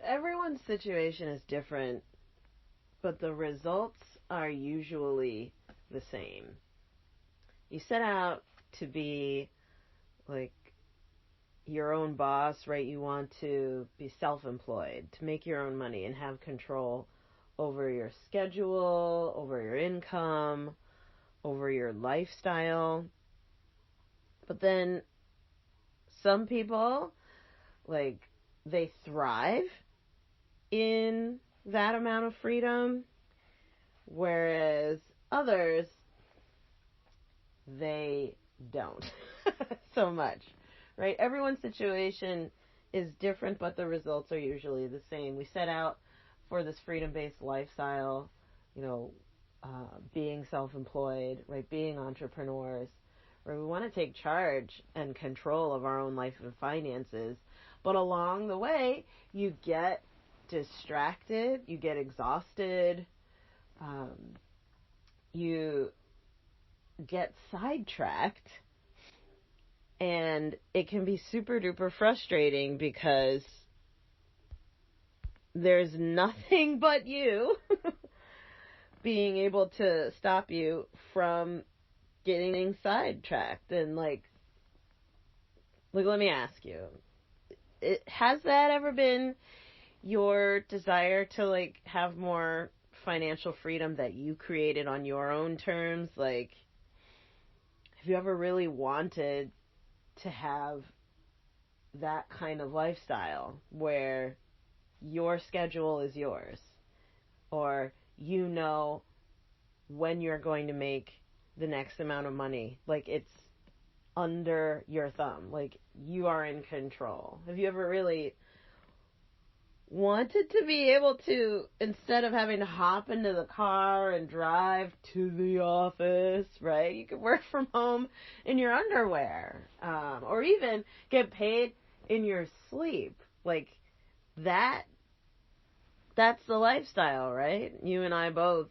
Everyone's situation is different, but the results are usually the same. You set out to be like your own boss, right? You want to be self-employed, to make your own money and have control over your schedule, over your income, over your lifestyle. But then some people, like, they thrive in that amount of freedom, whereas others, they don't so much, right? Everyone's situation is different, but the results are usually the same. We set out for this freedom-based lifestyle, you know, being self-employed, right? Being entrepreneurs, where we want to take charge and control of our own life and finances. But along the way, you get distracted, you get exhausted, you get sidetracked, and it can be super duper frustrating because there's nothing but you being able to stop you from getting sidetracked. And like let me ask you, has that ever been your desire to like have more financial freedom that you created on your own terms? Like, have you ever really wanted to have that kind of lifestyle where your schedule is yours, or you know when you're going to make the next amount of money, like it's under your thumb, like you are in control? Have you ever really wanted to be able to, instead of having to hop into the car and drive to the office, right? You could work from home in your underwear, or even get paid in your sleep. Like that's the lifestyle, right? You and I both,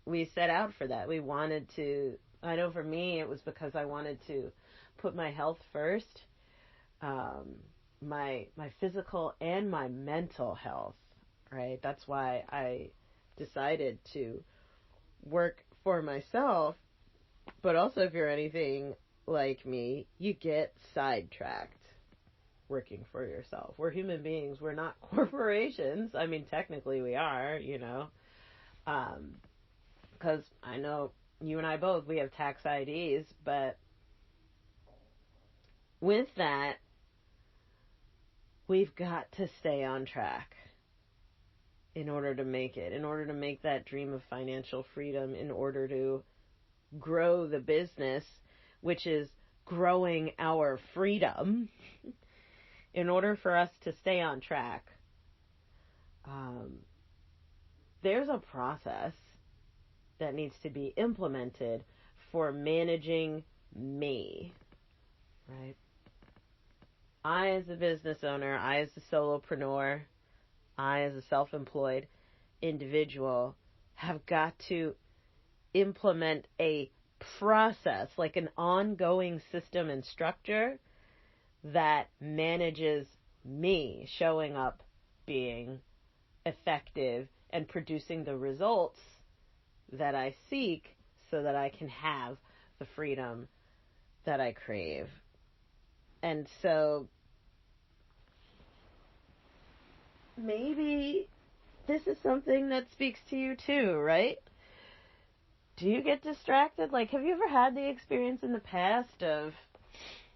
we set out for that. We wanted to, I know for me, it was because I wanted to put my health first, my physical and my mental health, right? That's why I decided to work for myself. But also, if you're anything like me, you get sidetracked working for yourself. We're human beings. We're not corporations. I mean, technically we are, you know, because I know you and I both, we have tax IDs, but with that, we've got to stay on track in order to make it, in order to make that dream of financial freedom, in order to grow the business, which is growing our freedom. In order for us to stay on track, there's a process that needs to be implemented for managing me, right? I, as a business owner, I, as a solopreneur, I, as a self-employed individual, have got to implement a process, like an ongoing system and structure that manages me showing up, being effective, and producing the results that I seek so that I can have the freedom that I crave. And so maybe this is something that speaks to you too, right? Do you get distracted? Like, have you ever had the experience in the past of,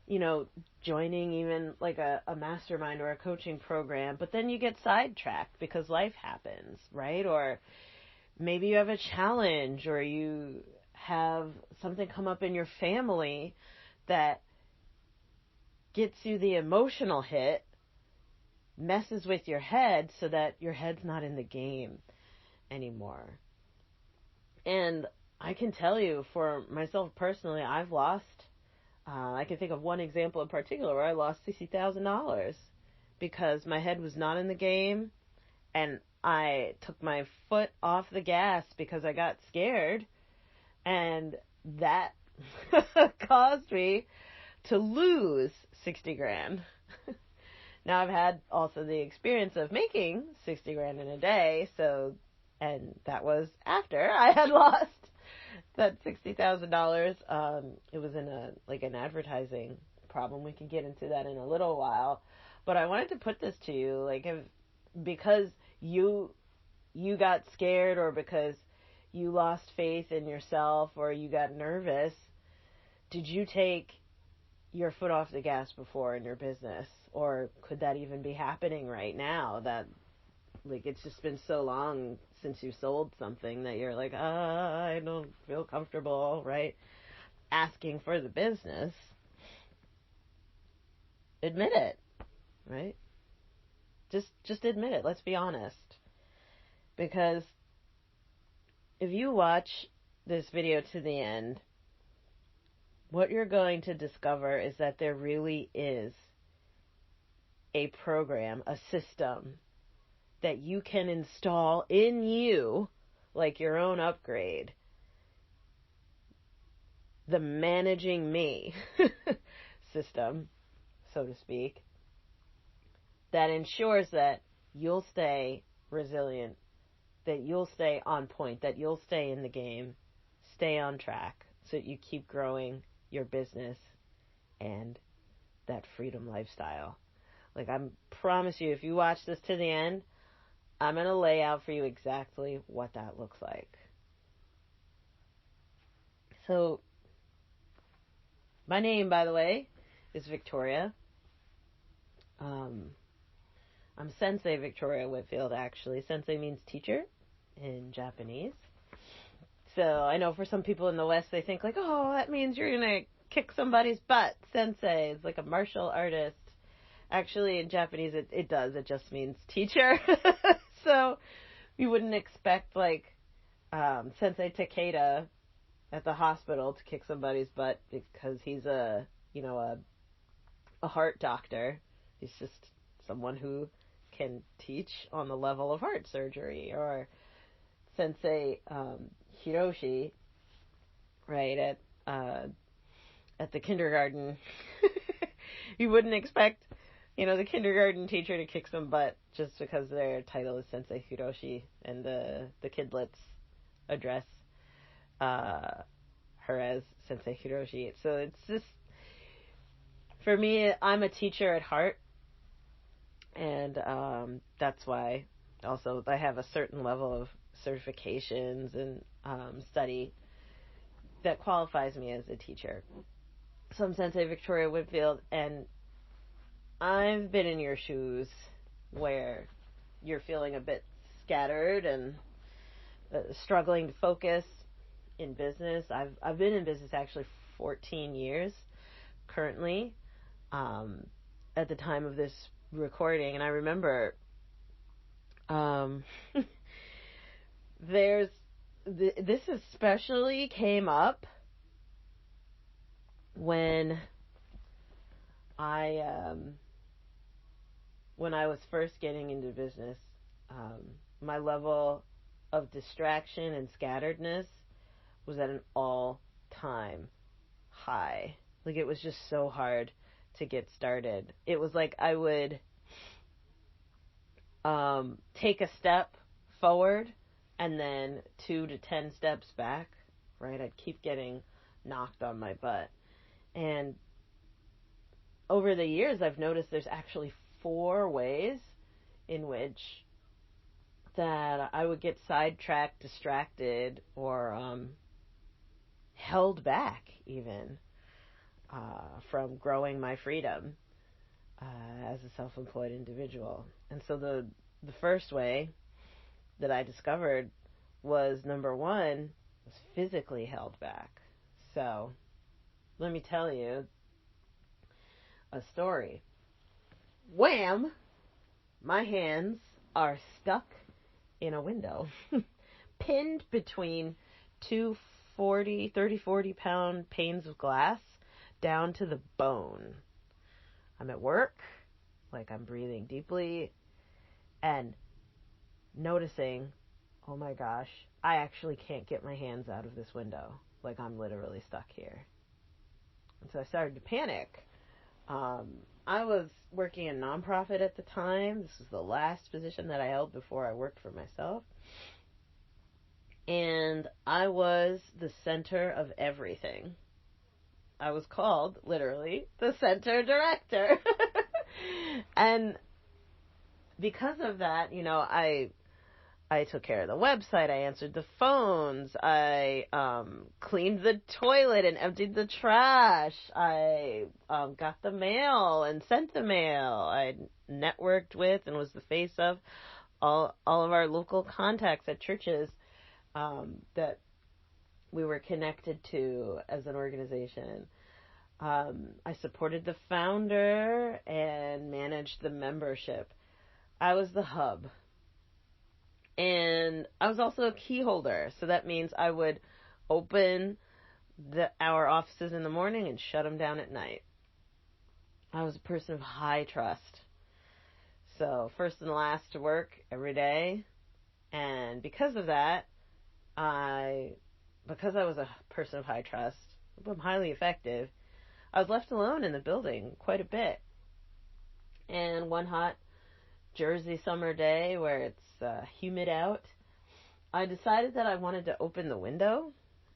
you know, joining even like a mastermind or a coaching program, but then you get sidetracked because life happens, right? Or maybe you have a challenge, or you have something come up in your family that gets you the emotional hit, messes with your head so that your head's not in the game anymore. And I can tell you, for myself personally, I've lost, I can think of one example in particular where I lost $60,000 because my head was not in the game, and I took my foot off the gas because I got scared, and that caused me to lose 60 grand. Now I've had also the experience of making 60 grand in a day, and that was after I had lost that $60,000. It was in an advertising problem. We can get into that in a little while, but I wanted to put this to you, because you got scared, or because you lost faith in yourself, or you got nervous, did you take your foot off the gas before in your business? Or could that even be happening right now, that it's just been so long since you sold something that you're like, I don't feel comfortable, right, asking for the business? Admit it, right? Just admit it. Let's be honest. Because if you watch this video to the end, what you're going to discover is that there really is a program, a system that you can install in you, like your own upgrade. The managing me system, so to speak, that ensures that you'll stay resilient, that you'll stay on point, that you'll stay in the game, stay on track, so that you keep growing your business and that freedom lifestyle. I promise you, if you watch this to the end, I'm going to lay out for you exactly what that looks like. So, my name, by the way, is Victoria. I'm Sensei Victoria Whitfield, actually. Sensei means teacher in Japanese. So I know for some people in the West, they think oh, that means you're going to kick somebody's butt. Sensei is like a martial artist. Actually, in Japanese, it does. It just means teacher. So you wouldn't expect Sensei Takeda at the hospital to kick somebody's butt because he's a heart doctor. He's just someone who can teach on the level of heart surgery. Or Sensei Hiroshi, right, at the kindergarten. You wouldn't expect, the kindergarten teacher to kick some butt just because their title is Sensei Hiroshi, and the kidlets address her as Sensei Hiroshi. So it's just, for me, I'm a teacher at heart, and that's why also I have a certain level of certifications and study that qualifies me as a teacher. So I'm Sensei Victoria Whitfield, and I've been in your shoes where you're feeling a bit scattered and struggling to focus in business. I've been in business actually 14 years currently at the time of this recording, and I remember this especially came up when I was first getting into business. My level of distraction and scatteredness was at an all-time high. It was just so hard to get started. It was like I would take a step forward and then 2 to 10 steps back, right? I'd keep getting knocked on my butt. And over the years, I've noticed there's actually 4 ways in which that I would get sidetracked, distracted, or held back even from growing my freedom as a self-employed individual. And so the first way that I discovered was, number 1, was physically held back. So let me tell you a story. Wham! My hands are stuck in a window, pinned between 30, 40 pound panes of glass down to the bone. I'm at work, I'm breathing deeply, and noticing, oh my gosh, I actually can't get my hands out of this window. I'm literally stuck here. And so I started to panic. I was working in nonprofit at the time. This was the last position that I held before I worked for myself. And I was the center of everything. I was called, literally, the center director. And because of that, I took care of the website. I answered the phones. I cleaned the toilet and emptied the trash. I got the mail and sent the mail. I networked with and was the face of all of our local contacts at churches that we were connected to as an organization. I supported the founder and managed the membership. I was the hub. And I was also a key holder, so that means I would open our offices in the morning and shut them down at night. I was a person of high trust. So first and last to work every day. And because of that, because I was a person of high trust, I'm highly effective, I was left alone in the building quite a bit. And one hot Jersey summer day where it's humid out, I decided that I wanted to open the window,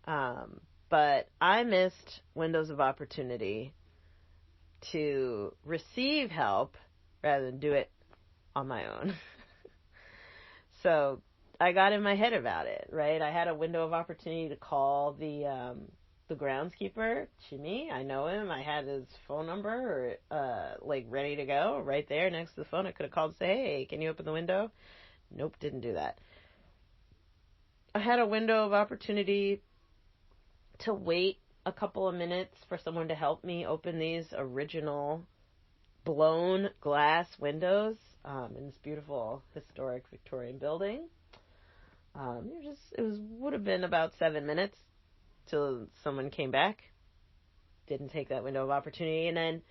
but I missed windows of opportunity to receive help rather than do it on my own. So I got in my head about it, right? I had a window of opportunity to call the groundskeeper, Jimmy. I know him. I had his phone number, ready to go, right there next to the phone. I could have called and say, "Hey, can you open the window?" Nope, didn't do that. I had a window of opportunity to wait a couple of minutes for someone to help me open these original blown glass windows in this beautiful historic Victorian building. Would have been about 7 minutes till someone came back. Didn't take that window of opportunity, and then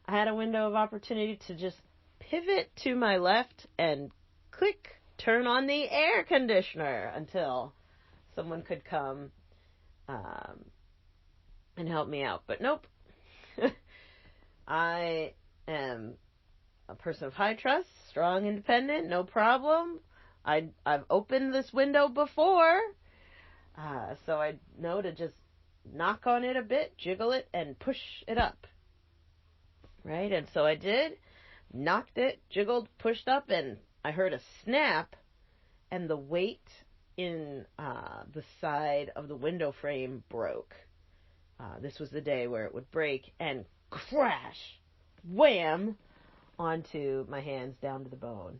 I had a window of opportunity to just pivot to my left and click, turn on the air conditioner until someone could come and help me out. But nope. I am a person of high trust, strong, independent, no problem. I've opened this window before, so I know to just knock on it a bit, jiggle it, and push it up. Right? And so I did, knocked it, jiggled, pushed up, and I heard a snap, and the weight in the side of the window frame broke. This was the day where it would break and crash, wham, onto my hands down to the bone.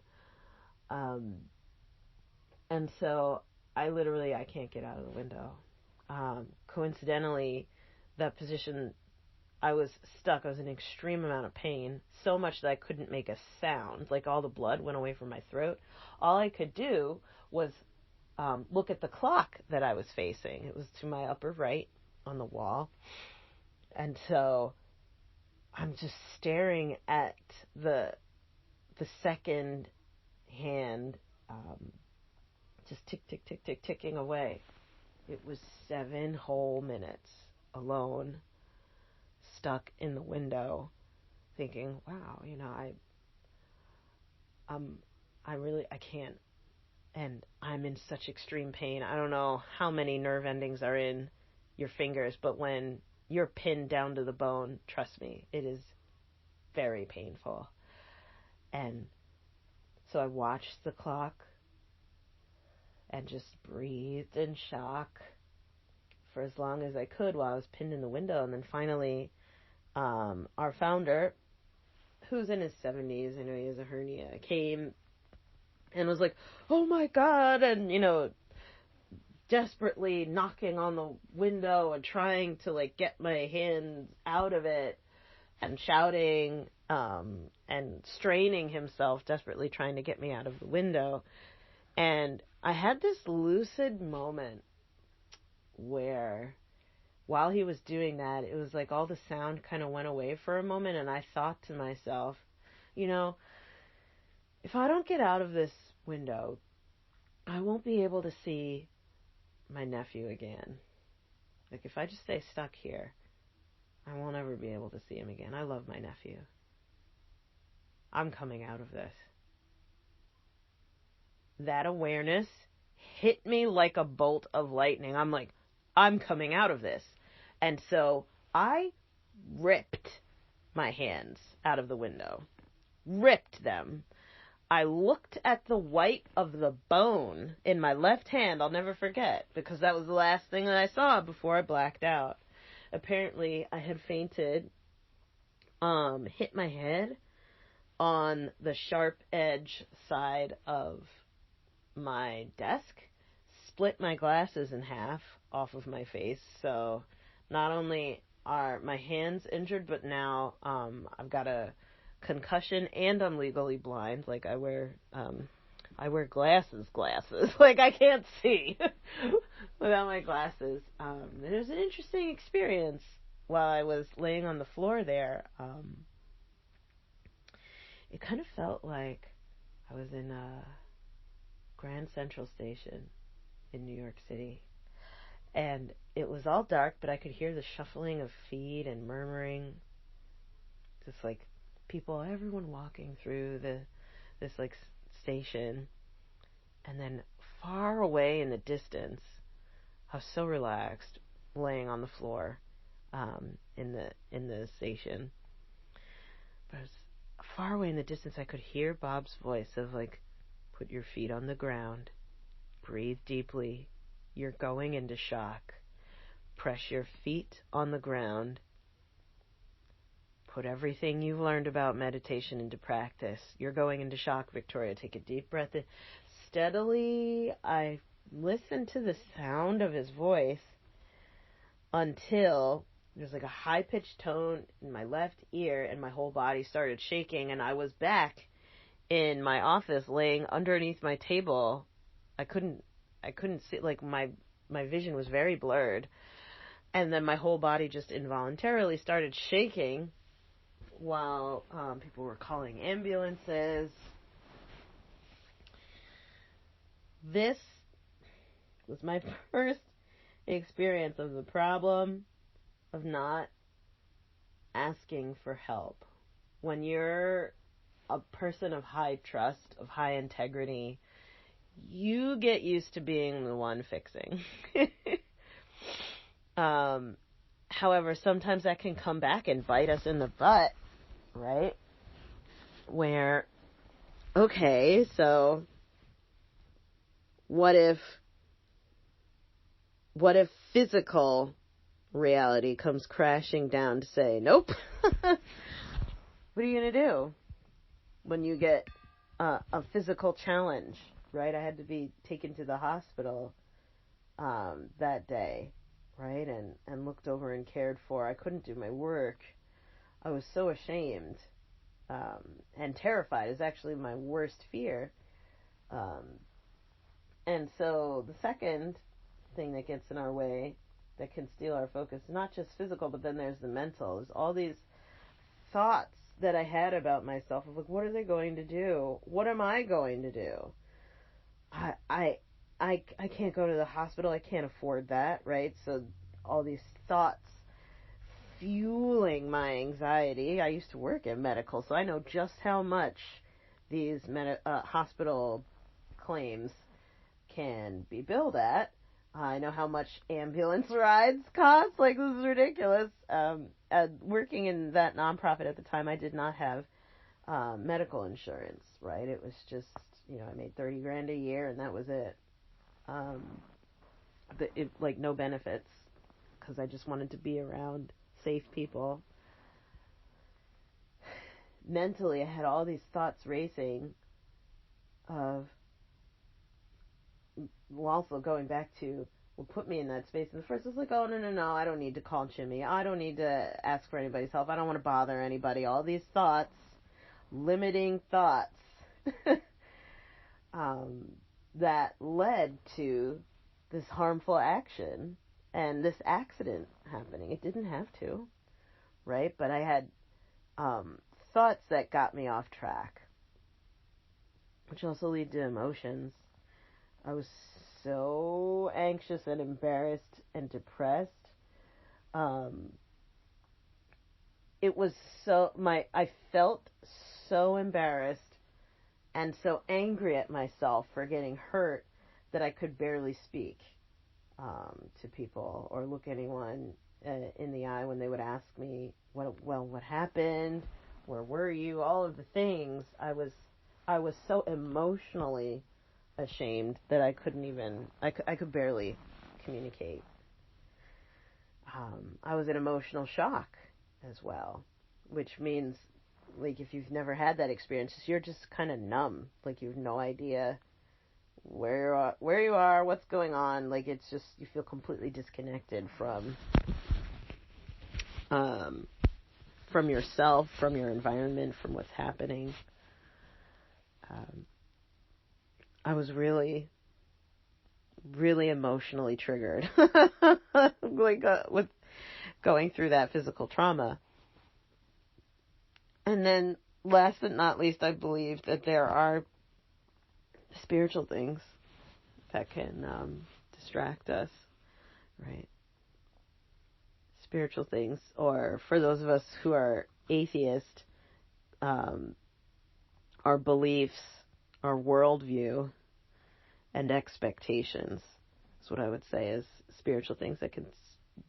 And so I can't get out of the window. Coincidentally, that position, I was stuck. I was in an extreme amount of pain, so much that I couldn't make a sound. Like all the blood went away from my throat. All I could do was look at the clock that I was facing. It was to my upper right on the wall. And so I'm just staring at the second hand, just tick, tick, tick, tick, ticking away. It was 7 whole minutes alone, stuck in the window, thinking, wow, I can't, and I'm in such extreme pain. I don't know how many nerve endings are in your fingers, but when you're pinned down to the bone, trust me, it is very painful. And so I watched the clock and just breathed in shock for as long as I could while I was pinned in the window. And then finally, our founder, who's in his 70s, I know he has a hernia, came and was like, "Oh my God," and, desperately knocking on the window and trying to, get my hands out of it and shouting and straining himself, desperately trying to get me out of the window. And I had this lucid moment where while he was doing that, it was like all the sound kind of went away for a moment, and I thought to myself, if I don't get out of this window, I won't be able to see my nephew again. Like, if I just stay stuck here, I won't ever be able to see him again. I love my nephew. I'm coming out of this. That awareness hit me like a bolt of lightning. I'm like, I'm coming out of this. And so I ripped my hands out of the window. Ripped them. I looked at the white of the bone in my left hand. I'll never forget, because that was the last thing that I saw before I blacked out. Apparently, I had fainted, hit my head on the sharp edge side of my desk, split my glasses in half off of my face. So not only are my hands injured, but now I've got a concussion and I'm legally blind. Like I wear glasses. Like I can't see without my glasses. It was an interesting experience while I was laying on the floor there. It kind of felt like I was in Grand Central Station in New York City. And it was all dark, but I could hear the shuffling of feet and murmuring. Just like everyone walking through this like station. And then far away in the distance, I was so relaxed, laying on the floor in the station. But I was far away in the distance, I could hear Bob's voice of like, put your feet on the ground, breathe deeply, you're going into shock. Press your feet on the ground. Put everything you've learned about meditation into practice. You're going into shock, Victoria. Take a deep breath in. Steadily, I listened to the sound of his voice until there's like a high-pitched tone in my left ear and my whole body started shaking, and I was back in my office laying underneath my table. I couldn't see, like my vision was very blurred. And then my whole body just involuntarily started shaking while people were calling ambulances. This was my first experience of the problem of not asking for help. When you're a person of high trust, of high integrity, you get used to being the one fixing. However, sometimes that can come back and bite us in the butt, right? Where, okay, so what if physical reality comes crashing down to say, nope? What are you going to do when you get a physical challenge, right? I had to be taken to the hospital that day, right? And looked over and cared for. I couldn't do my work. I was so ashamed and terrified. It's actually my worst fear. And so the second thing that gets in our way, that can steal our focus, not just physical, but then there's the mental. There's all these thoughts that I had about myself of like, what are they going to do? What am I going to do? I can't go to the hospital. I can't afford that, right? So all these thoughts fueling my anxiety. I used to work in medical, so I know just how much these hospital claims can be billed at. I know how much ambulance rides cost. Like, this is ridiculous. Working in that nonprofit at the time, I did not have medical insurance, right? It was just, I made $30,000 a year, and that was it. Like, no benefits, because I just wanted to be around safe people. Mentally, I had all these thoughts racing of, also going back to what put me in that space. And the first was like, oh, no, I don't need to call Jimmy. I don't need to ask for anybody's help. I don't want to bother anybody. All these thoughts, limiting thoughts, that led to this harmful action and this accident happening. It didn't have to, right? But I had thoughts that got me off track, which also lead to emotions. I was so anxious and embarrassed and depressed. it was I felt so embarrassed and so angry at myself for getting hurt that I could barely speak to people or look anyone in the eye when they would ask me, what happened? Where were you? All of the things. I was so emotionally ashamed that I couldn't even, I could barely communicate. I was in emotional shock as well, which means, like, if you've never had that experience, you're just kind of numb. Like, you have no idea where you are, what's going on. Like, it's just, you feel completely disconnected from yourself, from your environment, from what's happening. I was really, really emotionally triggered, like with going through that physical trauma. And then, last but not least, I believe that there are spiritual things that can distract us, right? Spiritual things, or for those of us who are atheist, our beliefs, our worldview, and expectations is what I would say is spiritual things that can,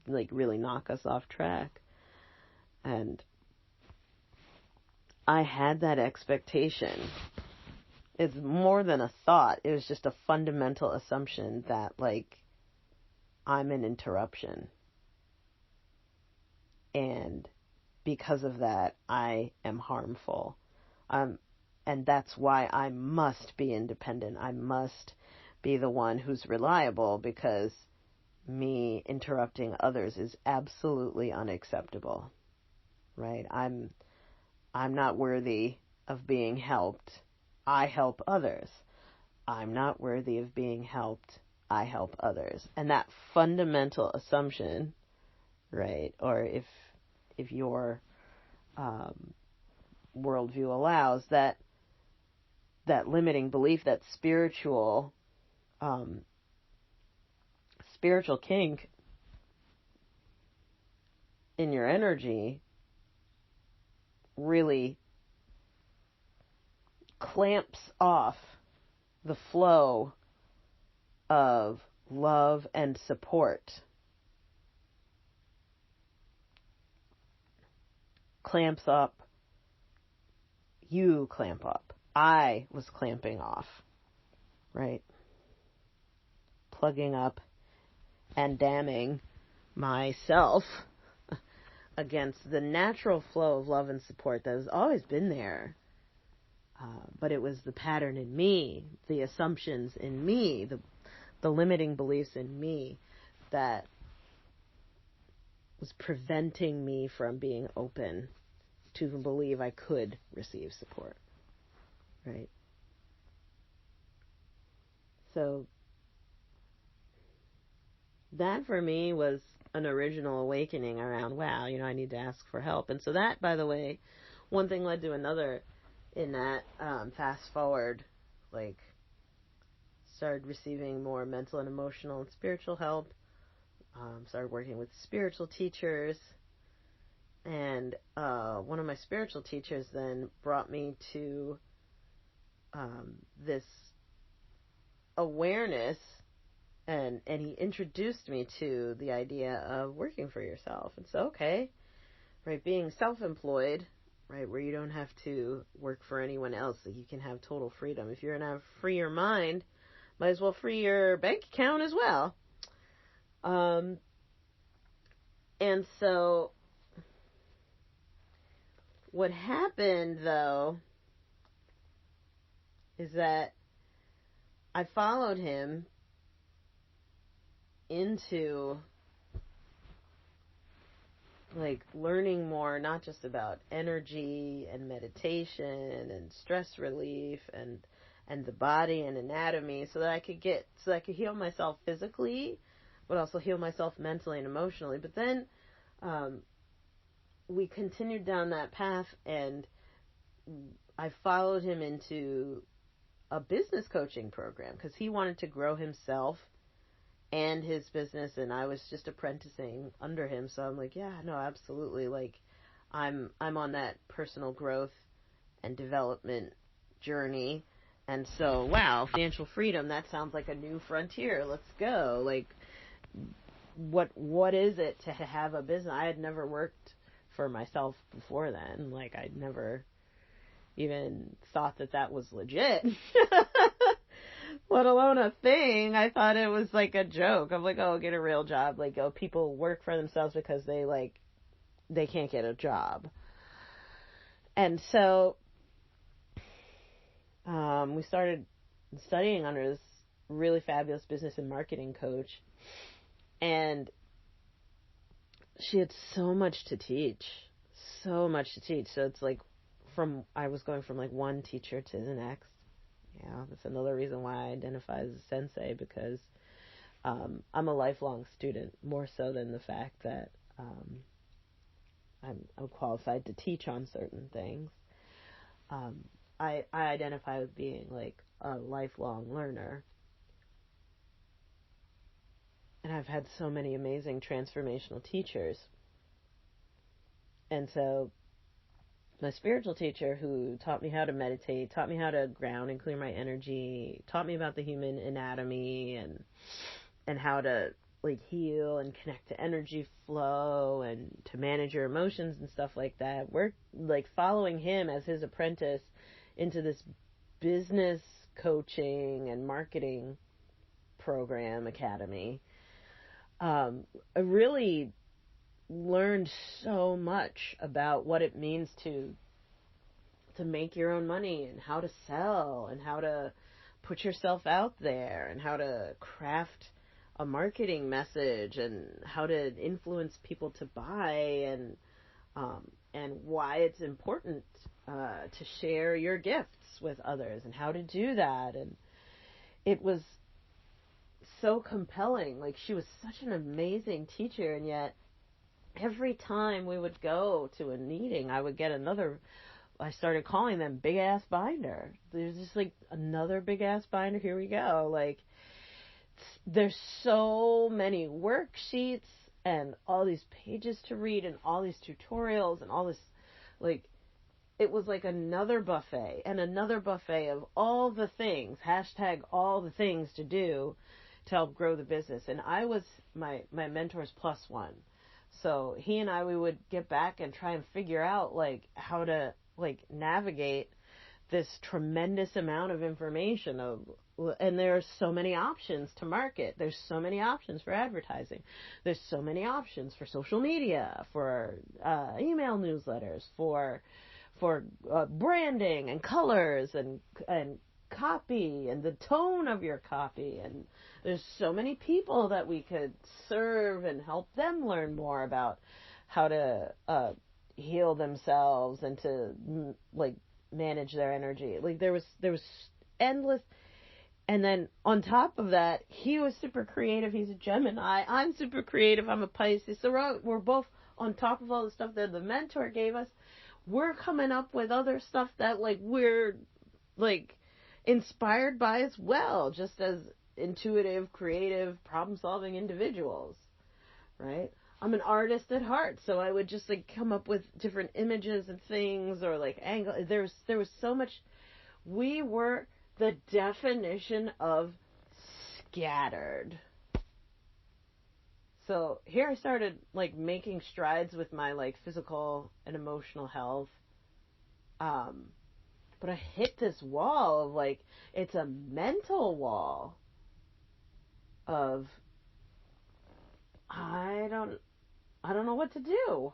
like, really knock us off track. And I had that expectation. It's more than a thought. It was just a fundamental assumption that, like, I'm an interruption. And because of that, I am harmful. And that's why I must be independent. I must be the one who's reliable, because me interrupting others is absolutely unacceptable, right? I'm not worthy of being helped. I help others. I'm not worthy of being helped. I help others. And that fundamental assumption, right, or if your worldview allows, that limiting belief, that spiritual kink in your energy really clamps off the flow of love and support. Clamps up. You clamp up. I was clamping off, right? Plugging up and damming myself against the natural flow of love and support that has always been there. But it was the pattern in me, the assumptions in me, the limiting beliefs in me that was preventing me from being open to believe I could receive support, right? So that for me was an original awakening around, wow, I need to ask for help. And so that, by the way, one thing led to another in that, fast forward, like, started receiving more mental and emotional and spiritual help, started working with spiritual teachers, and one of my spiritual teachers then brought me to this awareness, and he introduced me to the idea of working for yourself. And so, okay, right, being self-employed, right, where you don't have to work for anyone else, that you can have total freedom. If you're going to free your mind, might as well free your bank account as well. And so what happened, though, is that I followed him into, like, learning more, not just about energy and meditation and stress relief and the body and anatomy, so that I could heal myself physically, but also heal myself mentally and emotionally. But then we continued down that path, and I followed him into a business coaching program because he wanted to grow himself and his business, and I was just apprenticing under him. So I'm like, yeah, no, absolutely. Like, I'm on that personal growth and development journey. And so, wow, financial freedom, that sounds like a new frontier. Let's go. Like, what is it to have a business? I had never worked for myself before then. Like, I'd never even thought that was legit. Let alone a thing. I thought it was like a joke. I'm like, oh, get a real job. Like, oh, people work for themselves because they can't get a job. And so, we started studying under this really fabulous business and marketing coach, and she had so much to teach. So it's like I was going from like one teacher to the next. Yeah, that's another reason why I identify as a sensei, because I'm a lifelong student, more so than the fact that I'm qualified to teach on certain things. I identify with being like a lifelong learner. And I've had so many amazing transformational teachers. And so my spiritual teacher, who taught me how to meditate, taught me how to ground and clear my energy, taught me about the human anatomy and how to like heal and connect to energy flow and to manage your emotions and stuff like that. We're like following him as his apprentice into this business coaching and marketing program academy. I really learned so much about what it means to make your own money and how to sell and how to put yourself out there and how to craft a marketing message and how to influence people to buy and why it's important to share your gifts with others and how to do that. And it was so compelling. Like, she was such an amazing teacher, and yet every time we would go to a meeting, I would get I started calling them big ass binder. There's just like another big ass binder. Here we go. Like, there's so many worksheets and all these pages to read and all these tutorials and all this, like, it was like another buffet and another buffet of all the things, hashtag all the things to do to help grow the business. And I was my mentor's plus one. So he and we would get back and try and figure out like how to like navigate this tremendous amount of information and there's so many options to market. There's so many options for advertising. There's so many options for social media, for email newsletters, for branding and colors and copy and the tone of your copy. And there's so many people that we could serve and help them learn more about how to heal themselves and to like manage their energy. Like, there was endless. And then on top of that, he was super creative. He's a Gemini. I'm super creative. I'm a Pisces. So we're both on top of all the stuff that the mentor gave us. We're coming up with other stuff that like we're like inspired by as well, just as intuitive, creative, problem-solving individuals, right? I'm an artist at heart, so I would just like come up with different images and things or like angle. There was so much. We were the definition of scattered. So here I started like making strides with my like physical and emotional health. But I hit this wall of like, it's a mental wall of I don't know what to do.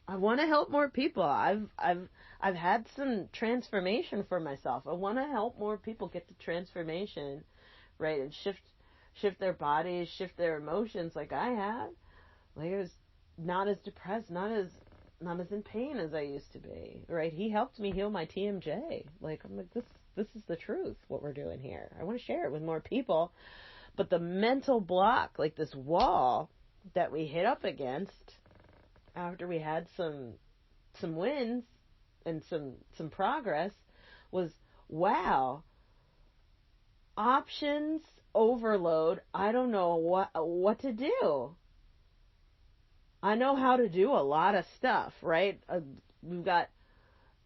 I want to help more people. I've had some transformation for myself. I want to help more people get the transformation, right, and shift their bodies, shift their emotions like I have. Like, I was not as depressed, not as in pain as I used to be, right? He helped me heal my TMJ. Like, I'm like, this is the truth, what we're doing here. I want to share it with more people. But the mental block, like this wall that we hit up against after we had some wins and some progress was, wow, options overload. I don't know what to do. I know how to do a lot of stuff, right? We've got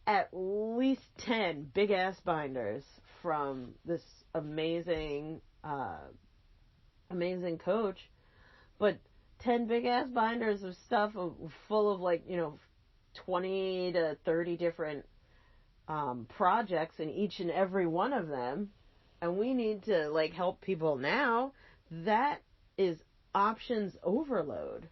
at least 10 big ass binders from this amazing, amazing coach, but 10 big ass binders of stuff full of, like, 20 to 30 different projects in each and every one of them, and we need to, like, help people now. That is options overload.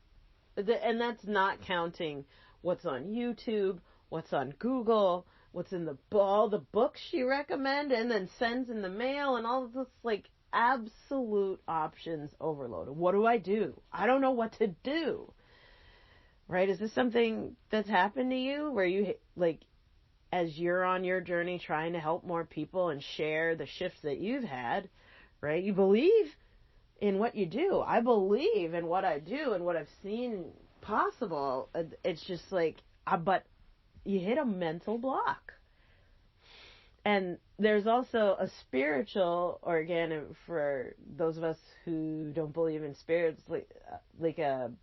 And that's not counting what's on YouTube, what's on Google, what's in all the books she recommends and then sends in the mail, and all of this, like, absolute options overload. What do I do? I don't know what to do. Right? Is this something that's happened to you where you, like, as you're on your journey trying to help more people and share the shifts that you've had, right? You believe in what you do. I believe in what I do and what I've seen possible. It's just like, but you hit a mental block. And there's also a spiritual, or again, for those of us who don't believe in spirits, like an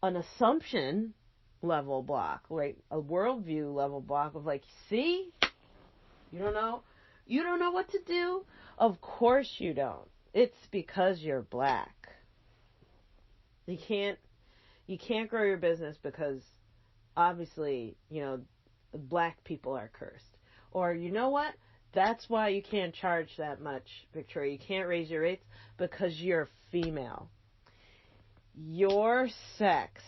assumption level block, like a worldview level block of, like, see, you don't know what to do. Of course you don't. It's because you're black. You can't grow your business because obviously, black people are cursed. Or, you know what? That's why you can't charge that much, Victoria. You can't raise your rates because you're female. Your sex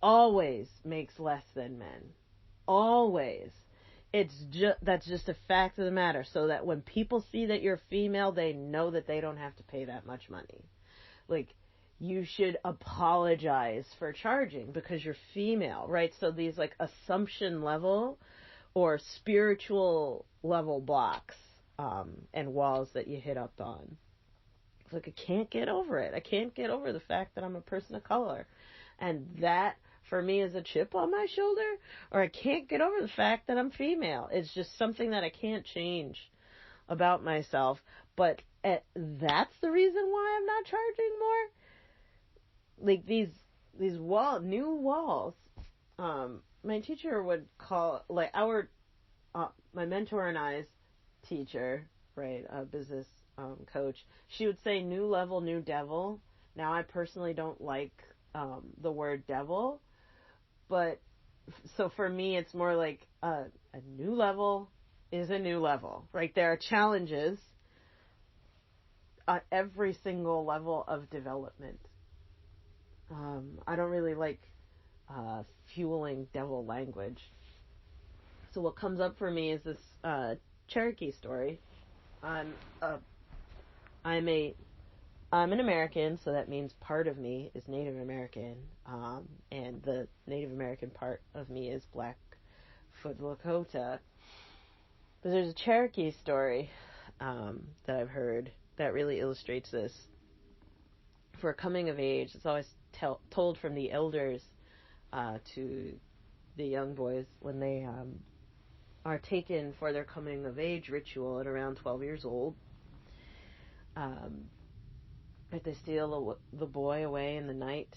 always makes less than men. Always. That's just a fact of the matter, so that when people see that you're female, they know that they don't have to pay that much money. Like, you should apologize for charging because you're female, right? So these, like, assumption level or spiritual level blocks and walls that you hit up on. It's like, I can't get over it. I can't get over the fact that I'm a person of color. And that, for me, is a chip on my shoulder. Or I can't get over the fact that I'm female. It's just something that I can't change about myself. But that's the reason why I'm not charging more. Like, these new walls. My teacher would call, like, my mentor and I's teacher, right, a business coach, she would say new level, new devil. Now, I personally don't like the word devil, but so for me, it's more like a new level is a new level, right? There are challenges at every single level of development. I don't really like fueling devil language. So what comes up for me is this Cherokee story. I'm an American, so that means part of me is Native American, and the Native American part of me is Blackfoot Lakota. But there's a Cherokee story that I've heard that really illustrates this. For coming of age, it's always told from the elders to the young boys when they are taken for their coming of age ritual at around 12 years old. They steal the boy away in the night,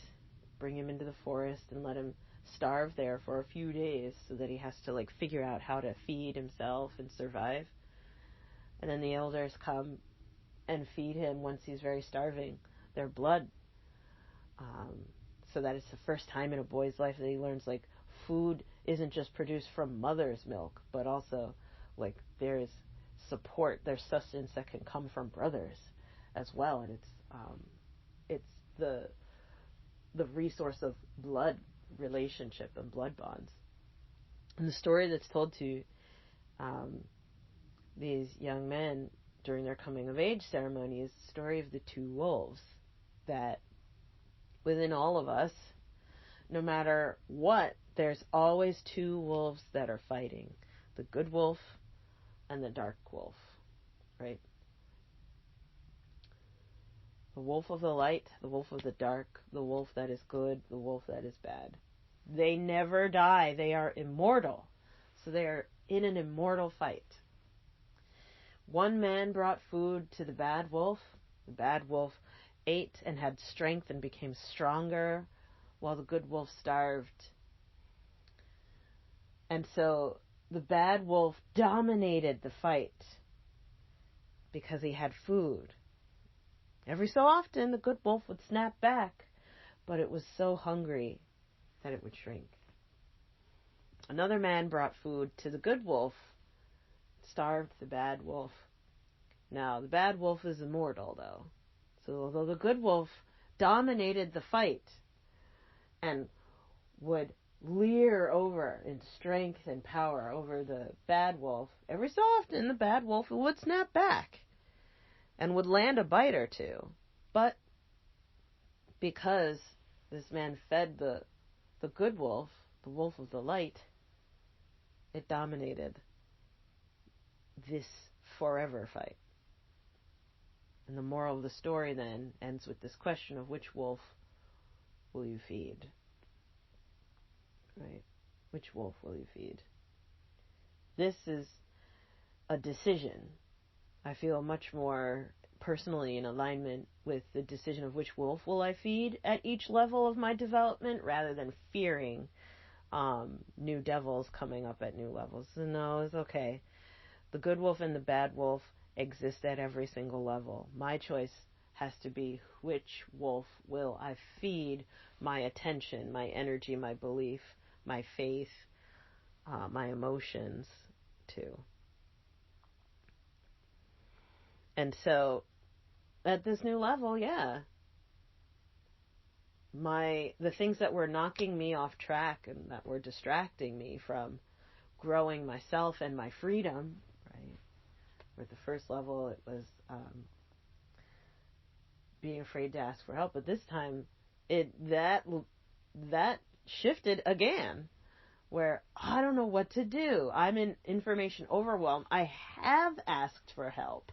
bring him into the forest, and let him starve there for a few days so that he has to, like, figure out how to feed himself and survive. And then the elders come and feed him once he's very starving, their blood. So that it's the first time in a boy's life that he learns, like, food isn't just produced from mother's milk, but also, like, there's support, there's sustenance that can come from brothers as well. And it's the resource of blood relationship and blood bonds. And the story that's told to these young men during their coming of age ceremony is the story of the two wolves, that within all of us, no matter what, there's always two wolves that are fighting. The good wolf and the dark wolf, right? The wolf of the light, the wolf of the dark, the wolf that is good, the wolf that is bad. They never die. They are immortal. So they are in an immortal fight. One man brought food to the bad wolf. The bad wolf ate and had strength and became stronger, while the good wolf starved. And so the bad wolf dominated the fight because he had food. Every so often, the good wolf would snap back, but it was so hungry that it would shrink. Another man brought food to the good wolf, starved the bad wolf. Now, the bad wolf is immortal, though. So although the good wolf dominated the fight and would leer over in strength and power over the bad wolf, every so often the bad wolf would snap back and would land a bite or two. But because this man fed the good wolf, the wolf of the light, it dominated this forever fight. And the moral of the story then ends with this question of which wolf will you feed? Right? Which wolf will you feed? This is a decision. I feel much more personally in alignment with the decision of which wolf will I feed at each level of my development rather than fearing new devils coming up at new levels. So no, it's okay. The good wolf and the bad wolf exist at every single level. My choice has to be which wolf will I feed my attention, my energy, my belief, my faith, my emotions to. And so at this new level, the things that were knocking me off track and that were distracting me from growing myself and my freedom, right? With the first level, it was being afraid to ask for help. But this time, that shifted again, where I don't know what to do. I'm in information overwhelm. I have asked for help,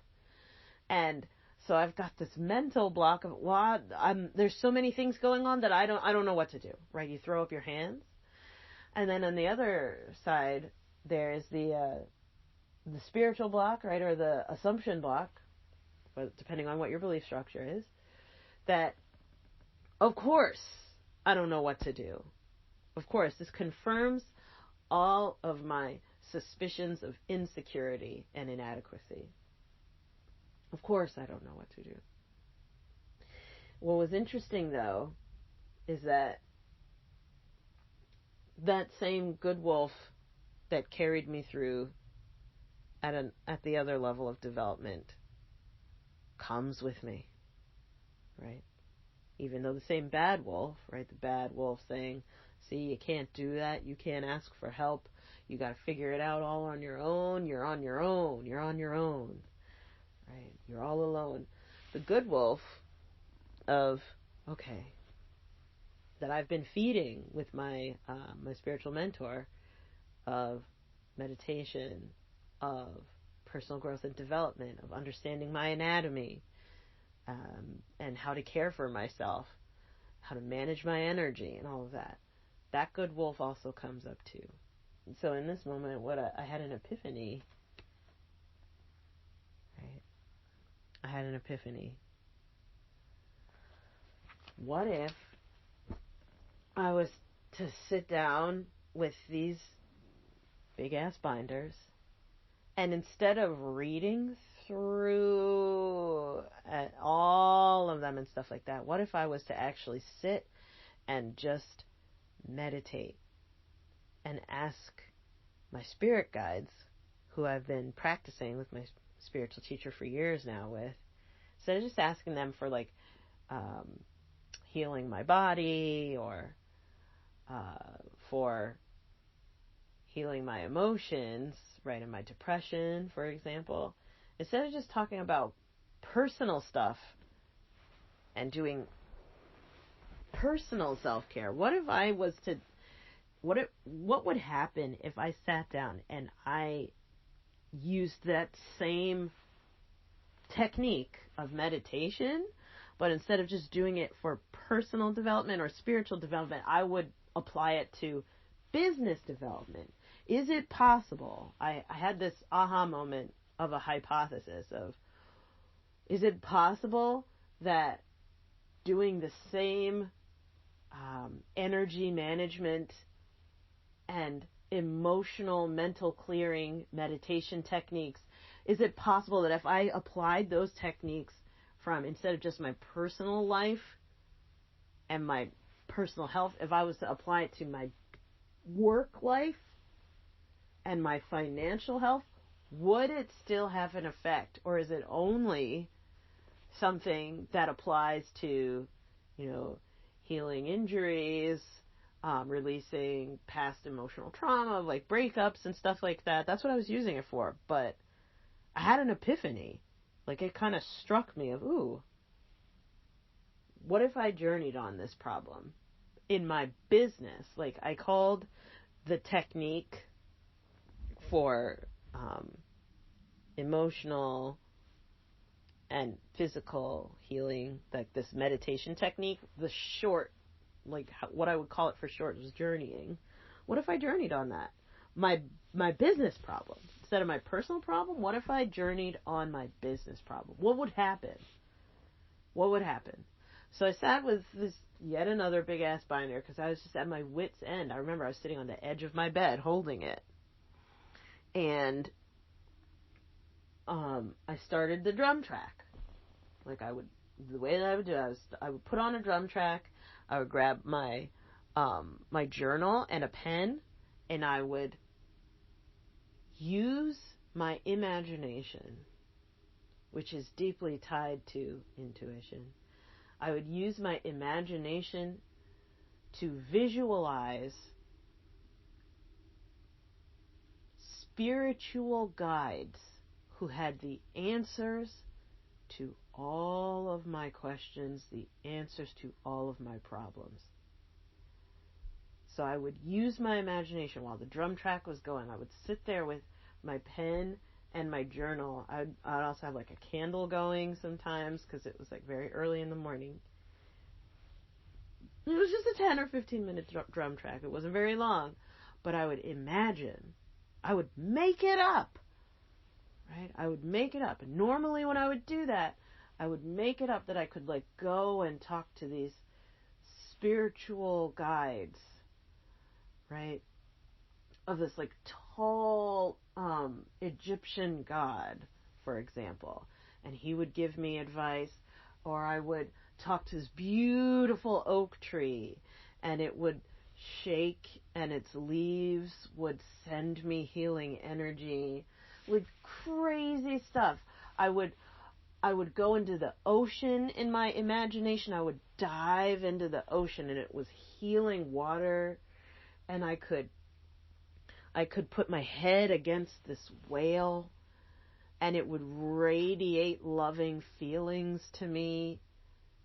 and so I've got this mental block of there's so many things going on that I don't know what to do. Right? You throw up your hands, and then on the other side, there's the spiritual block, right, or the assumption block, depending on what your belief structure is, that, of course, I don't know what to do. Of course, this confirms all of my suspicions of insecurity and inadequacy. Of course, I don't know what to do. What was interesting, though, is that same good wolf that carried me through at the other level of development comes with me, right? Even though the same bad wolf, right? The bad wolf saying, see, you can't do that. You can't ask for help. You got to figure it out all on your own. You're on your own. You're on your own, right? You're all alone. The good wolf of, okay, that I've been feeding with my spiritual mentor of meditation, of personal growth and development, of understanding my anatomy, and how to care for myself, how to manage my energy and all of that. That good wolf also comes up too. And so in this moment, I had an epiphany, right? I had an epiphany. What if I was to sit down with these big-ass binders, and instead of reading through all of them and stuff like that, what if I was to actually sit and just meditate and ask my spirit guides, who I've been practicing with my spiritual teacher for years now with, instead of just asking them for healing my body or for healing my emotions, right, in my depression, for example, instead of just talking about personal stuff and doing personal self-care, what if I was to, what would happen if I sat down and I used that same technique of meditation, but instead of just doing it for personal development or spiritual development, I would apply it to business development? Is it possible? I had this aha moment of a hypothesis of, is it possible that doing the same energy management and emotional mental clearing meditation techniques? Is it possible that if I applied those techniques from, instead of just my personal life and my personal health, if I was to apply it to my work life and my financial health, would it still have an effect? Or is it only something that applies to, healing injuries, releasing past emotional trauma, like breakups and stuff like that? That's what I was using it for. But I had an epiphany. Like, it kind of struck me of, what if I journeyed on this problem in my business? Like, I called the technique for emotional and physical healing, like this meditation technique, the short, like what I would call it for short was journeying. What if I journeyed on that? My business problem instead of my personal problem? What if I journeyed on my business problem? What would happen? So I sat with this yet another big ass binder because I was just at my wit's end. I remember I was sitting on the edge of my bed holding it. And I started the drum track. Like, the way that I would do it, I would put on a drum track, I would grab my journal and a pen, and I would use my imagination, which is deeply tied to intuition. I would use my imagination to visualize spiritual guides who had the answers to all of my questions, the answers to all of my problems. So I would use my imagination while the drum track was going. I would sit there with my pen and my journal. I'd also have like a candle going sometimes because it was like very early in the morning. It was just a 10 or 15 minute drum track. It wasn't very long. But I would imagine. I would make it up. Right? I would make it up. And normally when I would do that, I would make it up that I could like go and talk to these spiritual guides, right? Of this like tall Egyptian god, for example. And he would give me advice, or I would talk to this beautiful oak tree and it would shake and its leaves would send me healing energy. With crazy stuff. I would go into the ocean in my imagination. I would dive into the ocean and it was healing water, and I could put my head against this whale and it would radiate loving feelings to me,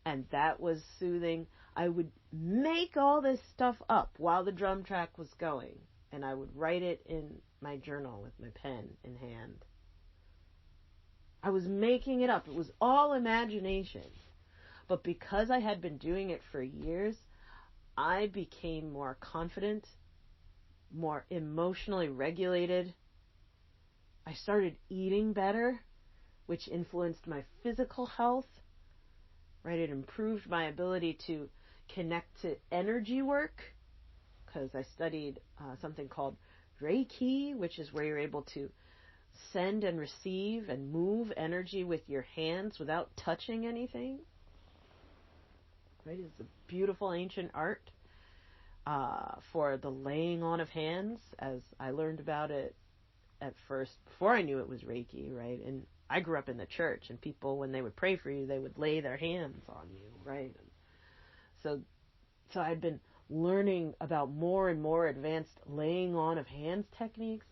and that was soothing. I would make all this stuff up while the drum track was going, and I would write it in my journal with my pen in hand. I was making it up. It was all imagination. But because I had been doing it for years, I became more confident, more emotionally regulated. I started eating better, which influenced my physical health. Right? It improved my ability to connect to energy work, because I studied something called Reiki, which is where you're able to send and receive and move energy with your hands without touching anything. Right? It's a beautiful ancient art for the laying on of hands, as I learned about it at first before I knew it was Reiki, right? And I grew up in the church, and people, when they would pray for you, they would lay their hands on you, right? So I'd been learning about more and more advanced laying on of hands techniques,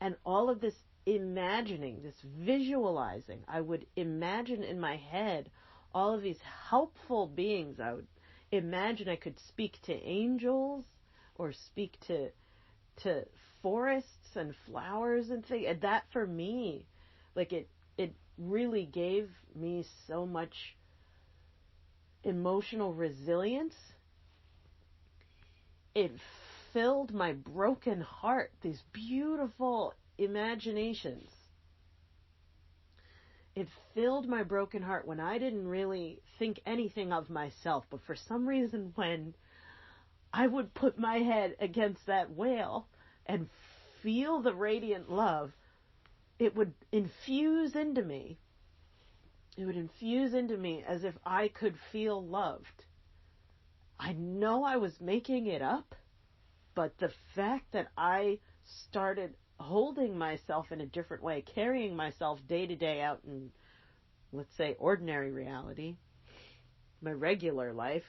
and all of this imagining, this visualizing. I would imagine in my head all of these helpful beings. I would imagine I could speak to angels or speak to forests and flowers and things. And that for me, like it really gave me so much emotional resilience. It filled my broken heart, these beautiful imaginations. it filled my broken heart when I didn't really think anything of myself. But for some reason, when I would put my head against that whale and feel the radiant love, it would infuse into me. It would infuse into me as if I could feel loved. I know I was making it up, but the fact that I started holding myself in a different way, carrying myself day to day out in, let's say, ordinary reality, my regular life,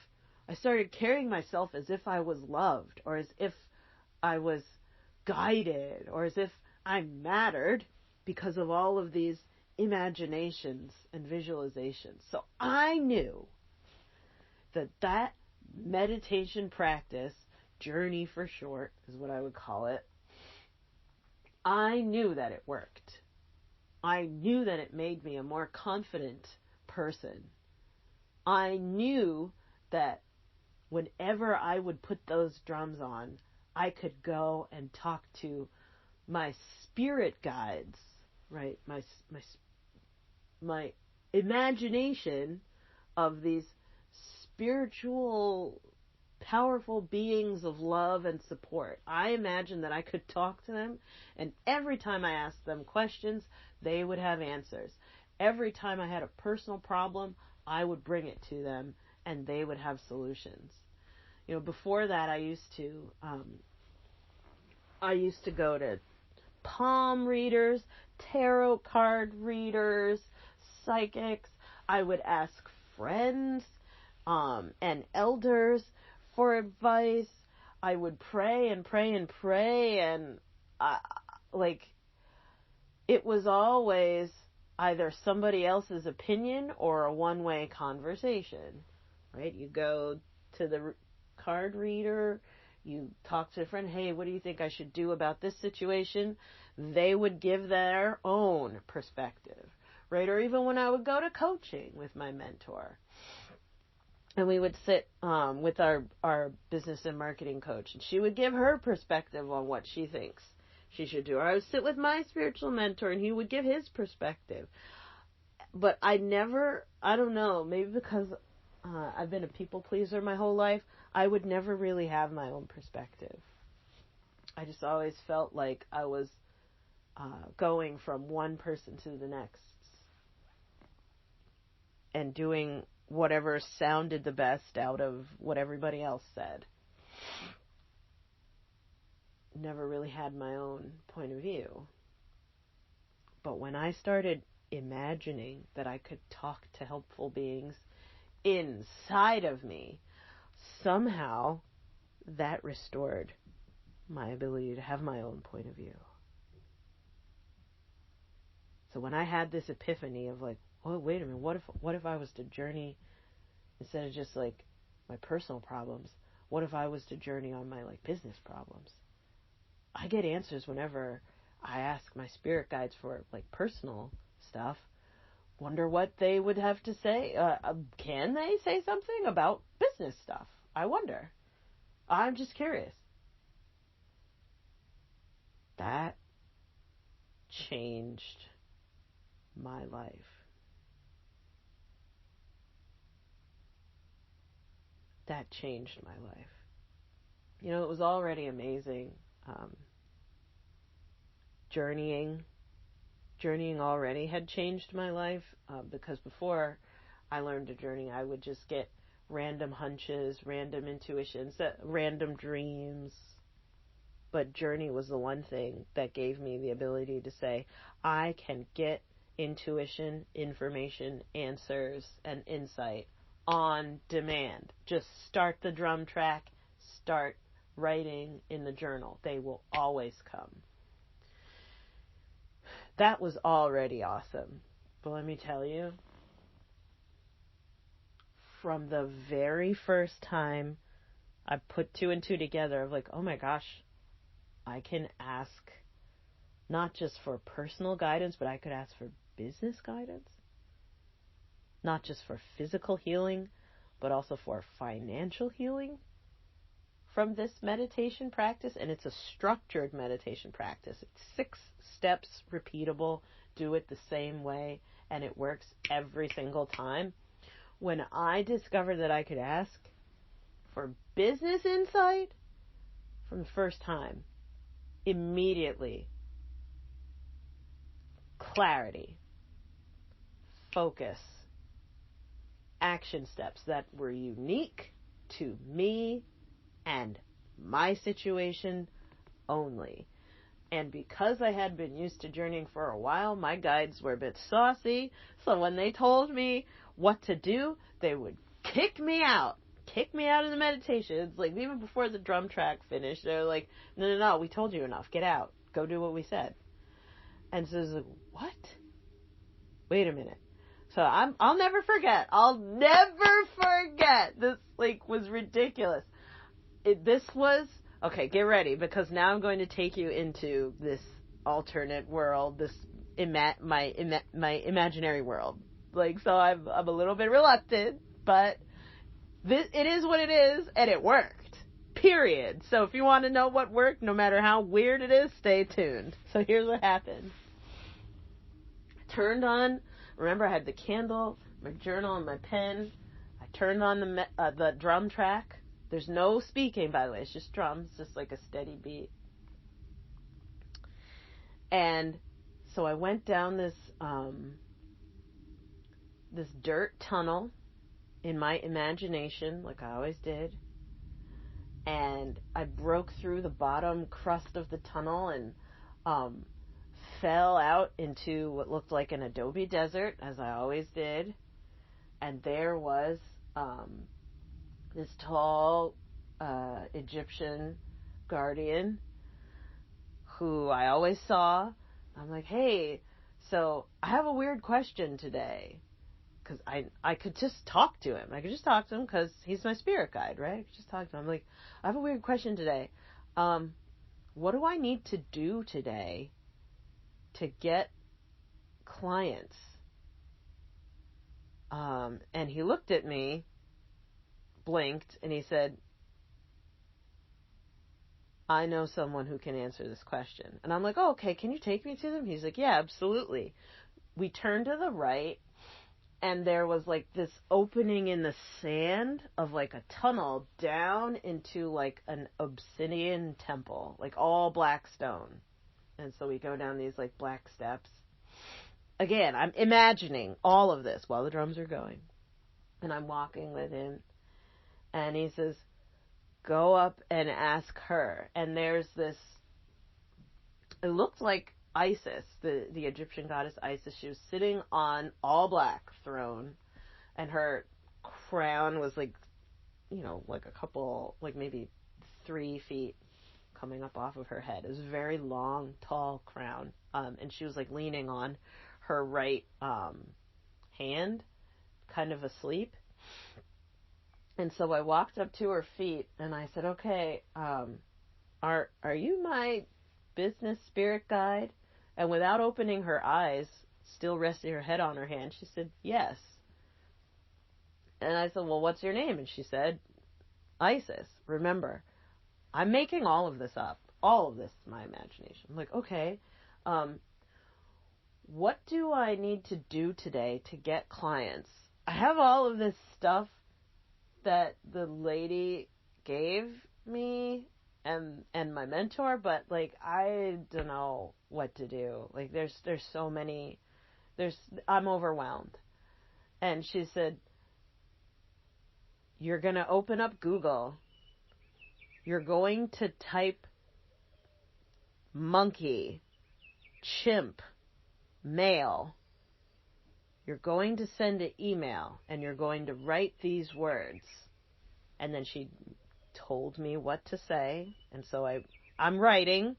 I started carrying myself as if I was loved, or as if I was guided, or as if I mattered because of all of these imaginations and visualizations. So I knew that meditation practice, journey for short is what I would call it, I knew that it worked. I knew that it made me a more confident person. I knew that whenever I would put those drums on, I could go and talk to my spirit guides, right? My imagination of these spiritual, powerful beings of love and support. I imagined that I could talk to them, and every time I asked them questions, they would have answers. Every time I had a personal problem, I would bring it to them, and they would have solutions. You know, before that, I used to go to palm readers, tarot card readers, psychics. I would ask friends and elders for advice. I would pray and pray and pray, and it was always either somebody else's opinion or a one-way conversation, right? You go to the card reader, you talk to a friend, hey, what do you think I should do about this situation? They would give their own perspective, right? Or even when I would go to coaching with my mentor, and we would sit with our business and marketing coach, and she would give her perspective on what she thinks she should do. Or I would sit with my spiritual mentor, and he would give his perspective. But I don't know, maybe because I've been a people pleaser my whole life, I would never really have my own perspective. I just always felt like I was going from one person to the next and doing whatever sounded the best out of what everybody else said. Never really had my own point of view. But when I started imagining that I could talk to helpful beings inside of me, somehow that restored my ability to have my own point of view. So when I had this epiphany of like, oh, wait a minute, what if I was to journey, instead of just like my personal problems, what if I was to journey on my like business problems? I get answers whenever I ask my spirit guides for like personal stuff. Wonder what they would have to say. Can they say something about business stuff? I wonder. I'm just curious. That changed my life. That changed my life. You know, it was already amazing. Journeying already had changed my life, because before I learned to journey, I would just get random hunches, random intuitions, random dreams. But journey was the one thing that gave me the ability to say, I can get intuition, information, answers, and insight on demand. Just start the drum track, start writing in the journal. They will always come. That was already awesome. But let me tell you, from the very first time I put two and two together of like, oh my gosh, I can ask not just for personal guidance, but I could ask for business guidance. Not just for physical healing, but also for financial healing from this meditation practice. And it's a structured meditation practice. It's 6 steps, repeatable, do it the same way and it works every single time. When I discovered that I could ask for business insight from the first time, immediately, clarity, focus, action steps that were unique to me and my situation only. And because I had been used to journeying for a while, my guides were a bit saucy. So when they told me what to do, they would kick me out of the meditation. It's like even before the drum track finished, they're like, no, we told you enough. Get out. Go do what we said. And so it's like, what? Wait a minute. So I'll never forget. This was ridiculous. This was, okay, get ready, because now I'm going to take you into this alternate world, my imaginary world. So I'm a little bit reluctant, but it is what it is, and it worked. Period. So if you want to know what worked, no matter how weird it is, stay tuned. So here's what happened. Turned on, remember I had the candle, my journal, and my pen. I turned on the drum track. There's no speaking, by the way. It's just drums, just like a steady beat. And so I went down this dirt tunnel in my imagination, like I always did. And I broke through the bottom crust of the tunnel and fell out into what looked like an adobe desert, as I always did. And there was this tall Egyptian guardian who I always saw. I'm like, hey, so I have a weird question today. Because I could just talk to him. I could just talk to him because he's my spirit guide, right? I could just talk to him. I'm like, I have a weird question today. What do I need to do today to get clients? And he looked at me, blinked, and he said, I know someone who can answer this question. And I'm like, oh, okay, can you take me to them? He's like, yeah, absolutely. We turned to the right, and there was this opening in the sand of a tunnel down into an obsidian temple, all black stone. And so we go down these black steps. Again, I'm imagining all of this while the drums are going. And I'm walking with him. And he says, go up and ask her. And there's this, it looked like Isis, the Egyptian goddess Isis. She was sitting on all black throne. And her crown was a couple, maybe 3 feet coming up off of her head. It was a very long, tall crown. And she was leaning on her right hand, kind of asleep. And so I walked up to her feet and I said, okay, are you my business spirit guide? And without opening her eyes, still resting her head on her hand, she said, yes. And I said, well, what's your name? And she said, Isis. Remember, I'm making all of this up. All of this is my imagination. I'm like, okay, what do I need to do today to get clients? I have all of this stuff that the lady gave me and my mentor, but I don't know what to do. There's so many, I'm overwhelmed. And she said, you're going to open up Google. You're going to type monkey, chimp, male. You're going to send an email and you're going to write these words. And then she told me what to say. And so I'm writing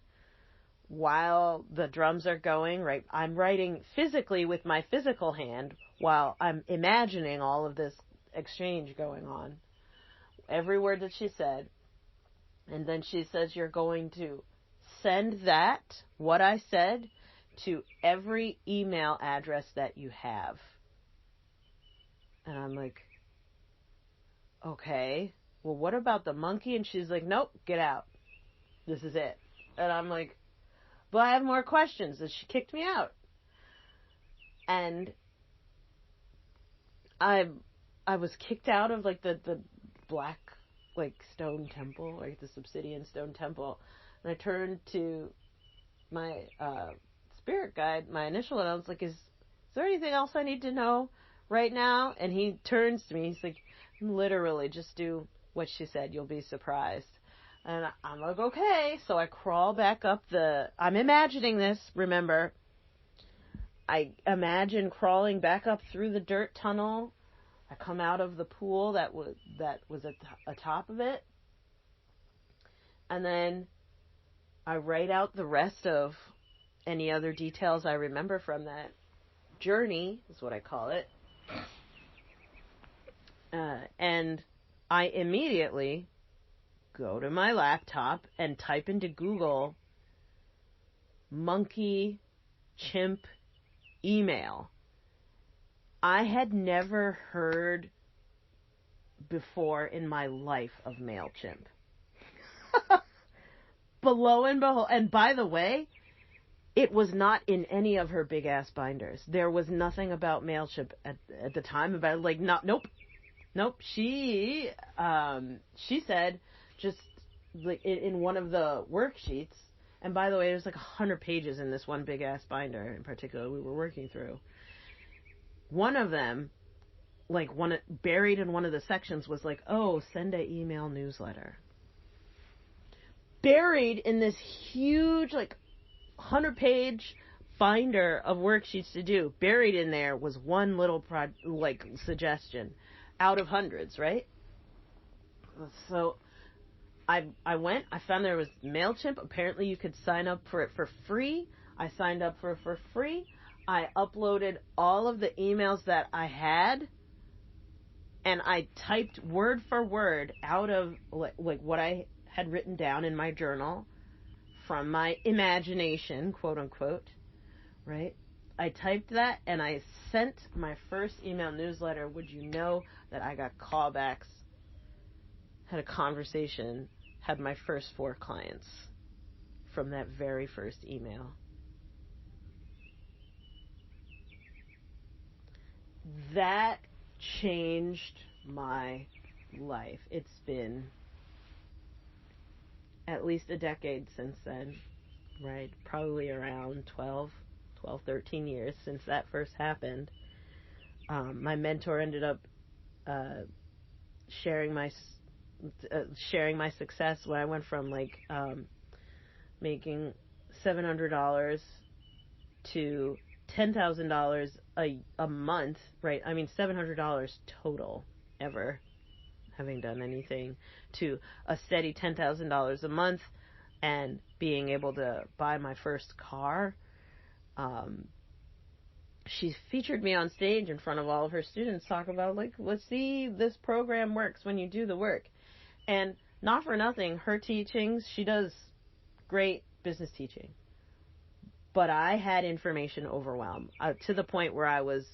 while the drums are going, right? I'm writing physically with my physical hand while I'm imagining all of this exchange going on. Every word that she said. And then she says, you're going to send that, what I said, to every email address that you have. And I'm like, okay, well, what about the monkey? And she's like, nope, get out. This is it. And I'm like, but I have more questions. And she kicked me out. And I I was kicked out of like the black like stone temple, like this obsidian stone temple, and I turned to my spirit guide, my initial, and I was like, "Is there anything else I need to know right now?" And he turns to me, he's like, "Literally, just do what she said. You'll be surprised." And I'm like, "Okay." So I crawl back up I'm imagining this. Remember, I imagine crawling back up through the dirt tunnel. I come out of the pool that was at the top of it, and then I write out the rest of any other details I remember from that journey, is what I call it. And I immediately go to my laptop and type into Google monkey chimp email. I had never heard before in my life of MailChimp. But lo and behold, and by the way, it was not in any of her big ass binders. There was nothing about MailChimp at the time about like nope. She said just like in one of the worksheets, and by the way, there's like 100 pages in this one big ass binder in particular we were working through. One of them, like buried in one of the sections, was like, "Oh, send an email newsletter." Buried in this huge, like 100-page binder of worksheets to do, buried in there was one little suggestion out of hundreds, right? So I went, I found there was MailChimp. Apparently you could sign up for it for free. I signed up for it for free. I uploaded all of the emails that I had, and I typed word for word out of like what I had written down in my journal from my imagination, quote unquote, right? I typed that and I sent my first email newsletter. Would you know that I got callbacks, had a conversation, had my first 4 clients from that very first email. That changed my life. It's been at least a decade since then, right? Probably around 13 years since that first happened. My mentor ended up sharing my success when I went from making $700 to $10,000 a month, right? I mean, $700 total ever having done anything, to a steady $10,000 a month and being able to buy my first car. She featured me on stage in front of all of her students, talk about let's see, this program works when you do the work. And not for nothing, her teachings, she does great business teaching. But I had information overwhelm to the point where I was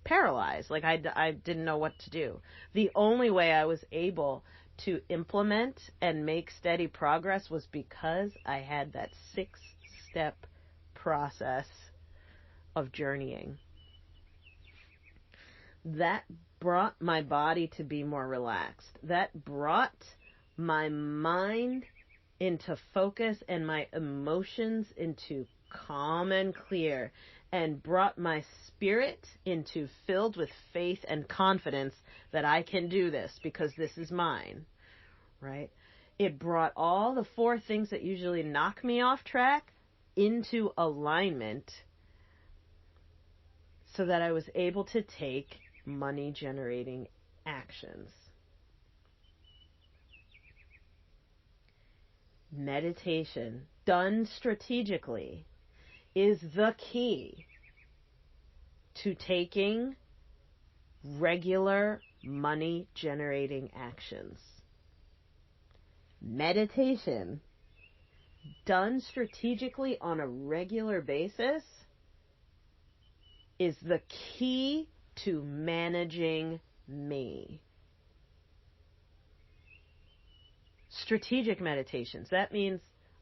paralyzed. Like I didn't know what to do. The only way I was able to implement and make steady progress was because I had that 6-step process of journeying. That brought my body to be more relaxed. That brought my mind into focus and my emotions into calm and clear, and brought my spirit into filled with faith and confidence that I can do this because this is mine, right? It brought all the 4 things that usually knock me off track into alignment so that I was able to take money generating actions. Meditation done strategically is the key to taking regular money generating actions. Meditation done strategically on a regular basis is the key to managing me. Strategic meditations. That means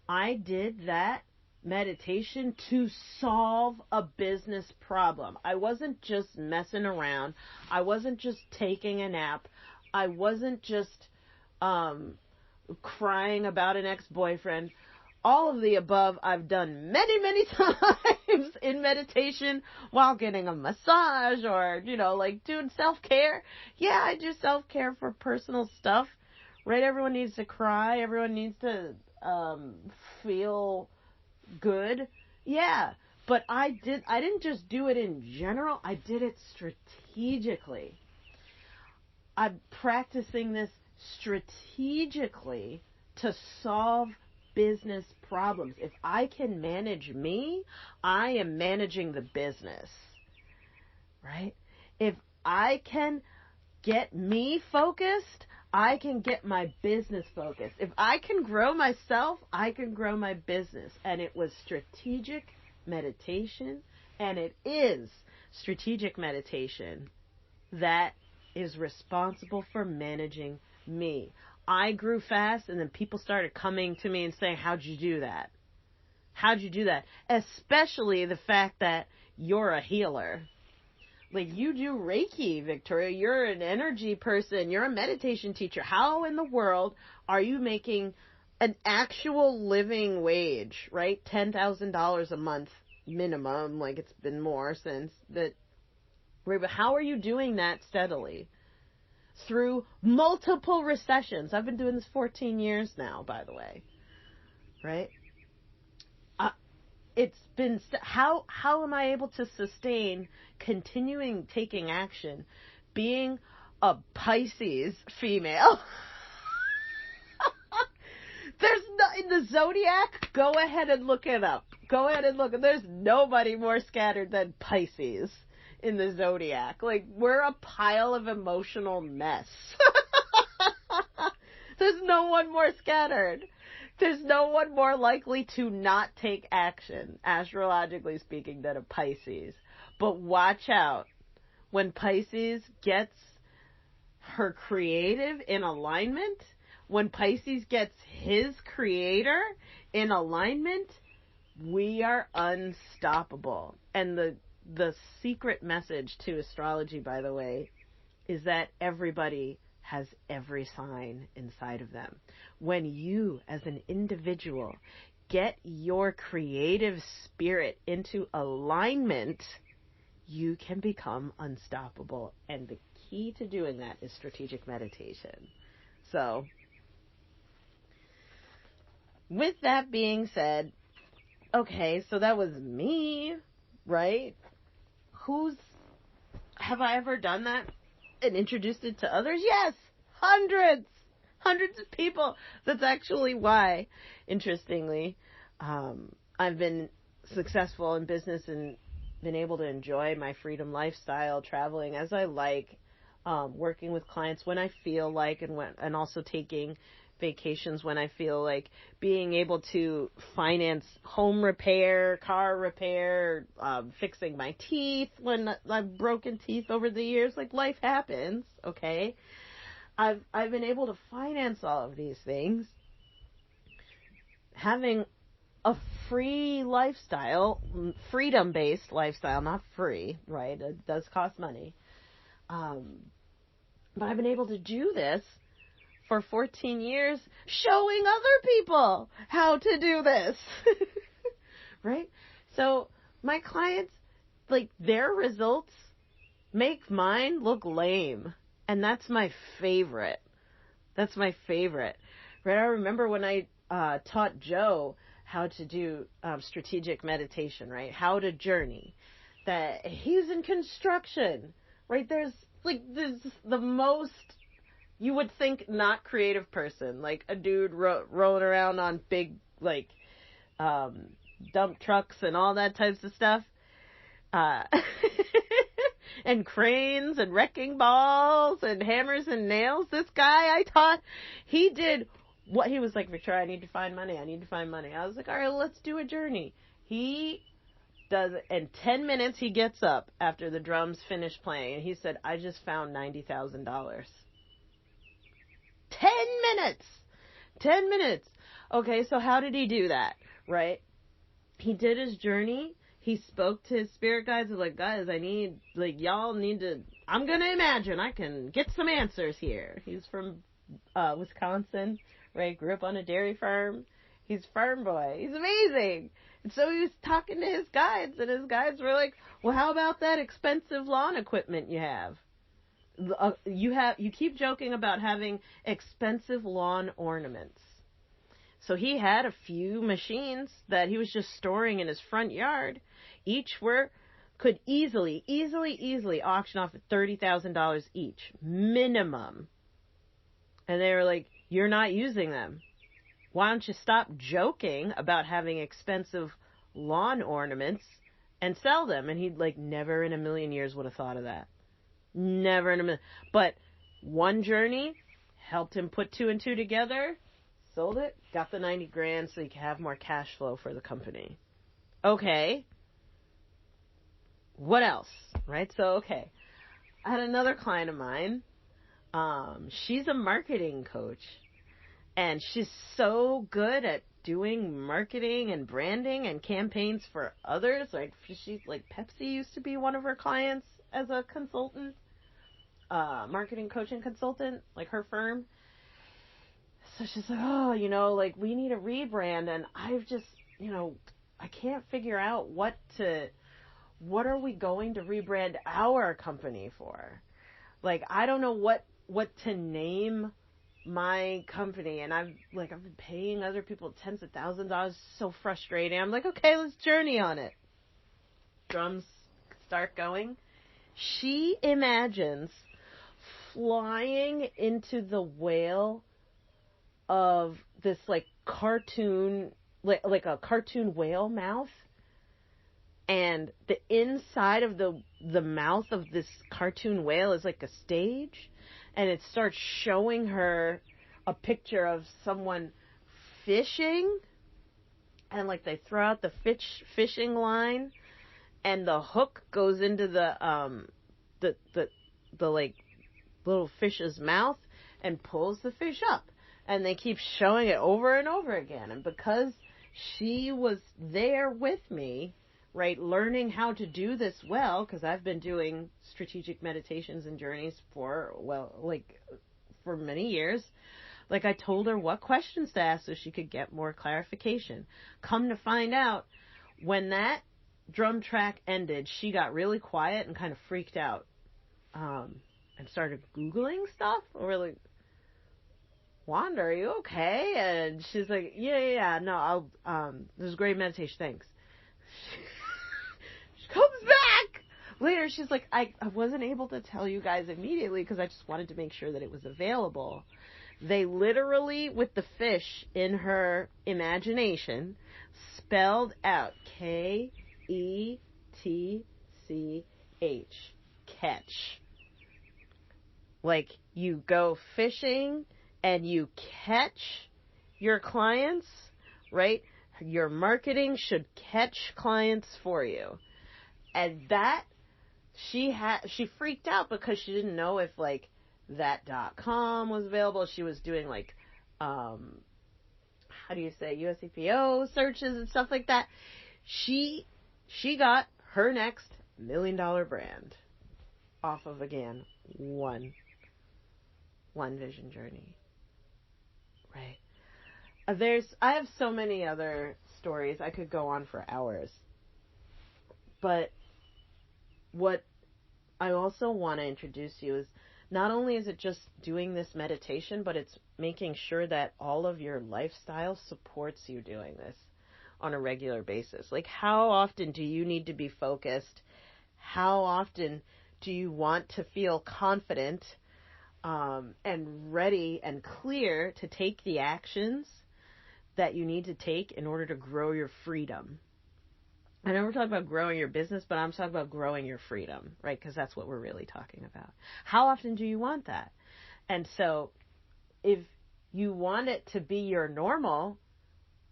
I did that meditation to solve a business problem. I wasn't just messing around. I wasn't just taking a nap. I wasn't just crying about an ex-boyfriend. All of the above I've done many, many times in meditation while getting a massage or, like doing self-care. Yeah, I do self-care for personal stuff, right? Everyone needs to cry. Everyone needs to feel good. Yeah, but I didn't just do it in general. I did it strategically. I'm practicing this strategically to solve business problems. If I can manage me, I am managing the business, right? If I can get me focused, I can get my business focused. If I can grow myself, I can grow my business. And it was strategic meditation, and it is strategic meditation that is responsible for managing me. I grew fast, and then people started coming to me and saying, how'd you do that? How'd you do that? Especially the fact that you're a healer. Like, you do Reiki, Victoria. You're an energy person. You're a meditation teacher. How in the world are you making an actual living wage, right? $10,000 a month minimum. Like, it's been more since that. But how are you doing that steadily? Through multiple recessions. I've been doing this 14 years now, by the way. Right? It's been, how am I able to sustain continuing taking action, being a Pisces female? There's no, in the zodiac, go ahead and look it up. Go ahead and look. There's nobody more scattered than Pisces in the zodiac. Like, we're a pile of emotional mess. There's no one more scattered. There's no one more likely to not take action, astrologically speaking, than a Pisces. But watch out. When Pisces gets her creative in alignment, when Pisces gets his creator in alignment, we are unstoppable. And the secret message to astrology, by the way, is that everybody has every sign inside of them. When you, as an individual, get your creative spirit into alignment, you can become unstoppable. And the key to doing that is strategic meditation. So, with that being said, okay, so that was me, right? Have I ever done that and introduced it to others? Yes, hundreds of people. That's actually why, interestingly, I've been successful in business and been able to enjoy my freedom lifestyle, traveling as I like, working with clients when I feel like, and also taking vacations when I feel like, being able to finance home repair, car repair, fixing my teeth when I've broken teeth over the years. Like, life happens, okay? I've been able to finance all of these things, having a free lifestyle, freedom-based lifestyle, not free, right? It does cost money. But I've been able to do this for 14 years, showing other people how to do this, right? So my clients, like, their results make mine look lame. And that's my favorite. That's my favorite. Right? I remember when I taught Joe how to do strategic meditation, right? How to journey. That he's in construction, right? There's the most, you would think, not creative person, like a dude rolling around on big, like, dump trucks and all that types of stuff. And cranes and wrecking balls and hammers and nails. This guy I taught, he did what he was like, Victoria, I need to find money. I was like, all right, let's do a journey. He does it in 10 minutes. He gets up after the drums finish playing and he said, I just found $90,000. 10 minutes. 10 minutes. Okay, so how did he do that, right? he did his journey. He spoke to his spirit guides. He's like, guys, y'all need to, I'm going to imagine I can get some answers here. He's from Wisconsin, right? Grew up on a dairy farm. He's farm boy. He's amazing. And so he was talking to his guides, and his guides were like, well, how about that expensive lawn equipment you have? You keep joking about having expensive lawn ornaments. So he had a few machines that he was just storing in his front yard. Each could easily auction off at $30,000 each, minimum. And they were like, you're not using them. Why don't you stop joking about having expensive lawn ornaments and sell them? And he'd like, never in a million years would have thought of that. Never in a million. But one journey helped him put two and two together, sold it, got the $90,000 so he could have more cash flow for the company. Okay. What else? Right? So, okay. I had another client of mine. She's a marketing coach. And she's so good at doing marketing and branding and campaigns for others. Like Pepsi used to be one of her clients as a consultant, marketing coaching consultant, like her firm. So she's like, oh, we need a rebrand, and I've just, I can't figure out what are we going to rebrand our company for? Like, I don't know what to name my company, and I've been paying other people tens of thousands of dollars. So frustrating. I'm like, okay, let's journey on it. Drums start going. She imagines flying into the whale of this cartoon, like a cartoon whale mouth, and the inside of the mouth of this cartoon whale is like a stage. And it starts showing her a picture of someone fishing, and they throw out the fishing line, and the hook goes into the little fish's mouth and pulls the fish up. And they keep showing it over and over again. And because she was there with me, right, learning how to do this well, because I've been doing strategic meditations and journeys for many years. I told her what questions to ask so she could get more clarification. Come to find out, when that drum track ended, she got really quiet and kind of freaked out, and started Googling stuff. We're like, Wanda, are you okay? And she's like, yeah, no, this is great meditation, thanks. She comes back later. She's like, I wasn't able to tell you guys immediately because I just wanted to make sure that it was available. They literally, with the fish in her imagination, spelled out KETCH, catch. Like, you go fishing and you catch your clients, right? Your marketing should catch clients for you. And that, she freaked out because she didn't know if that.com was available. She was doing how do you say, USEPO searches and stuff like that. She got her next $1 million brand off of, again, one vision journey. Right. I have so many other stories. I could go on for hours. But what I also want to introduce you is, not only is it just doing this meditation, but it's making sure that all of your lifestyle supports you doing this on a regular basis. Like, how often do you need to be focused? How often do you want to feel confident and ready and clear to take the actions that you need to take in order to grow your freedom? I know we're talking about growing your business, but I'm talking about growing your freedom, right? Because that's what we're really talking about. How often do you want that? And so if you want it to be your normal,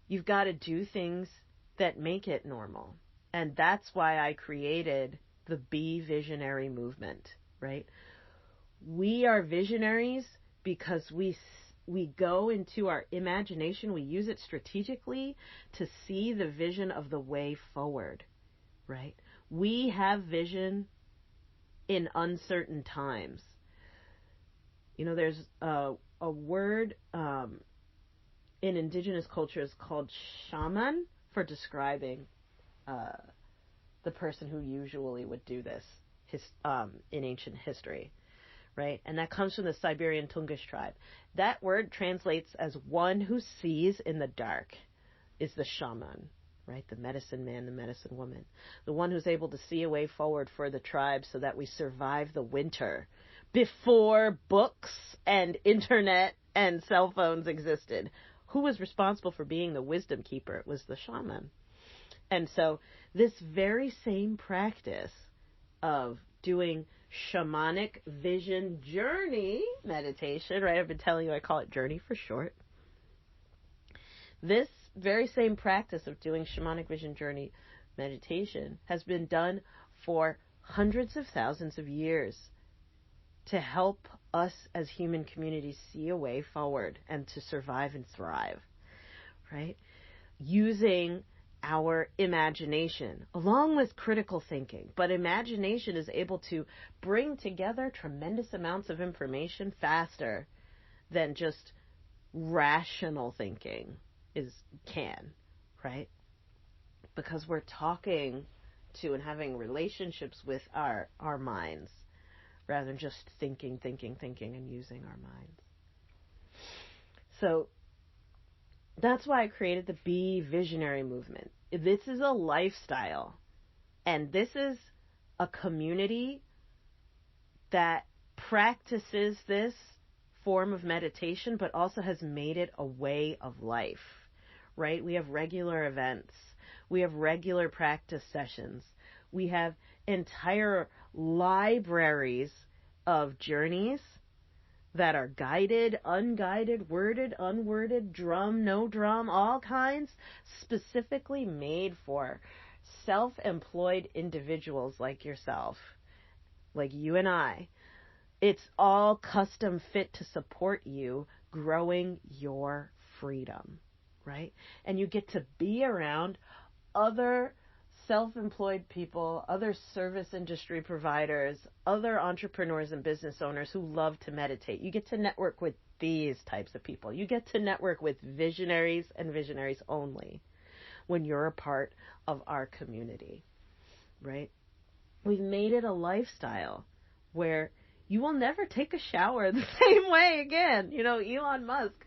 you've got to do things that make it normal. And that's why I created the Be Visionary movement, right? We are visionaries because we we go into our imagination, we use it strategically to see the vision of the way forward, right? We have vision in uncertain times. There's a word in indigenous cultures called shaman for describing the person who usually would do this in ancient history, right? And that comes from the Siberian Tungush tribe. That word translates as one who sees in the dark is the shaman, right? The medicine man, the medicine woman, the one who's able to see a way forward for the tribe so that we survive the winter before books and internet and cell phones existed. Who was responsible for being the wisdom keeper? It was the shaman. And so this very same practice of doing shamanic vision journey meditation, right? I've been telling you I call it journey for short. This very same practice of doing shamanic vision journey meditation has been done for hundreds of thousands of years to help us as human communities see a way forward and to survive and thrive, right? Using our imagination along with critical thinking. But imagination is able to bring together tremendous amounts of information faster than just rational thinking can, right? Because we're talking to and having relationships with our minds rather than just thinking and using our minds. So that's why I created the Be Visionary movement. This is a lifestyle, and this is a community that practices this form of meditation, but also has made it a way of life, right? We have regular events. We have regular practice sessions. We have entire libraries of journeys that are guided, unguided, worded, unworded, drum, no drum, all kinds, specifically made for self-employed individuals like yourself, like you and I. It's all custom fit to support you growing your freedom, right? And you get to be around other self-employed people, other service industry providers, other entrepreneurs and business owners who love to meditate. You get to network with these types of people. You get to network with visionaries and visionaries only when you're a part of our community, right? We've made it a lifestyle where you will never take a shower the same way again. Elon Musk,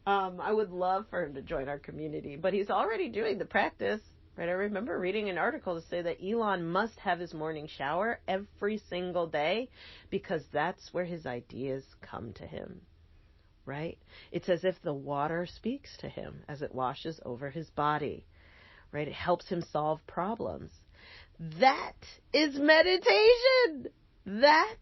I would love for him to join our community, but he's already doing the practice. Right, I remember reading an article to say that Elon must have his morning shower every single day because that's where his ideas come to him, right? It's as if the water speaks to him as it washes over his body, right? It helps him solve problems. That is meditation. That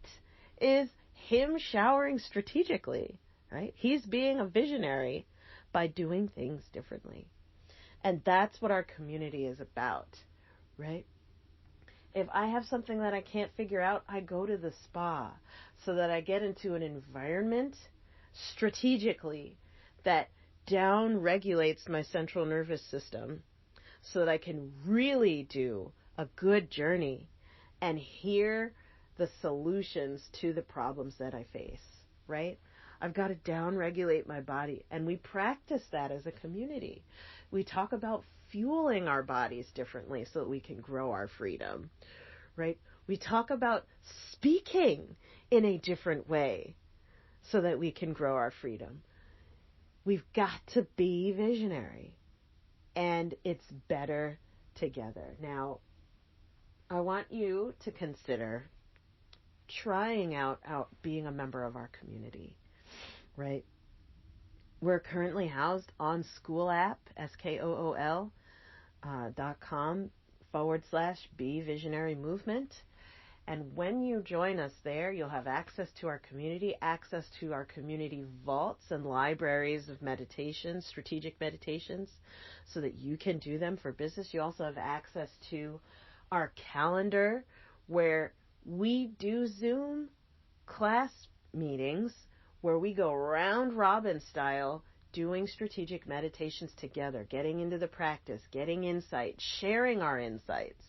is him showering strategically, right? He's being a visionary by doing things differently. And that's what our community is about, right? If I have something that I can't figure out, I go to the spa so that I get into an environment strategically that down regulates my central nervous system so that I can really do a good journey and hear the solutions to the problems that I face, right? I've got to down regulate my body, and we practice that as a community. We talk about fueling our bodies differently so that we can grow our freedom, right? We talk about speaking in a different way so that we can grow our freedom. We've got to be visionary, and it's better together. Now, I want you to consider trying out being a member of our community, right? We're currently housed on SchoolApp, SKOOL.com/Be Visionary Movement. And when you join us there, you'll have access to our community, access to our community vaults and libraries of meditations, strategic meditations, so that you can do them for business. You also have access to our calendar where we do Zoom class meetings where we go round robin style doing strategic meditations together, getting into the practice, getting insight, sharing our insights,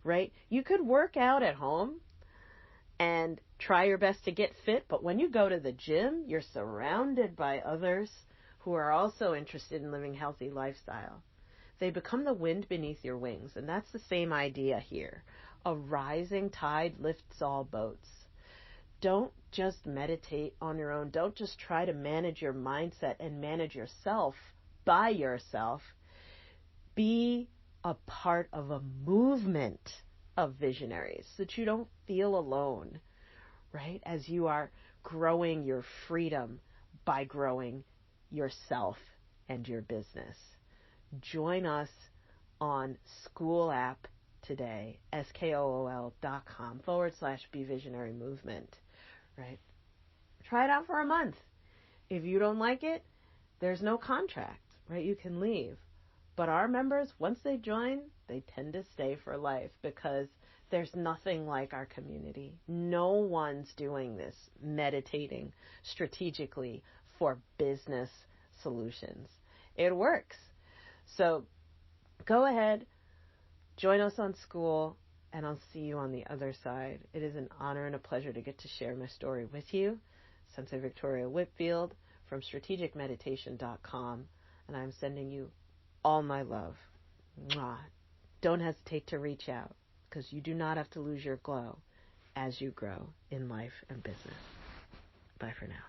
right? You could work out at home and try your best to get fit, but when you go to the gym, you're surrounded by others who are also interested in living healthy lifestyle. They become the wind beneath your wings, and that's the same idea here. A rising tide lifts all boats. Don't just meditate on your own. Don't just try to manage your mindset and manage yourself by yourself. Be a part of a movement of visionaries so that you don't feel alone, right? As you are growing your freedom by growing yourself and your business. Join us on School App today, skool.com/Be Visionary Movement, right? Try it out for a month. If you don't like it, there's no contract, right? You can leave. But our members, once they join, they tend to stay for life because there's nothing like our community. No one's doing this, meditating strategically for business solutions. It works. So go ahead, join us on School, and I'll see you on the other side. It is an honor and a pleasure to get to share my story with you. Sensei Victoria Whitfield from strategicmeditation.com, and I'm sending you all my love. Mwah. Don't hesitate to reach out, because you do not have to lose your glow as you grow in life and business. Bye for now.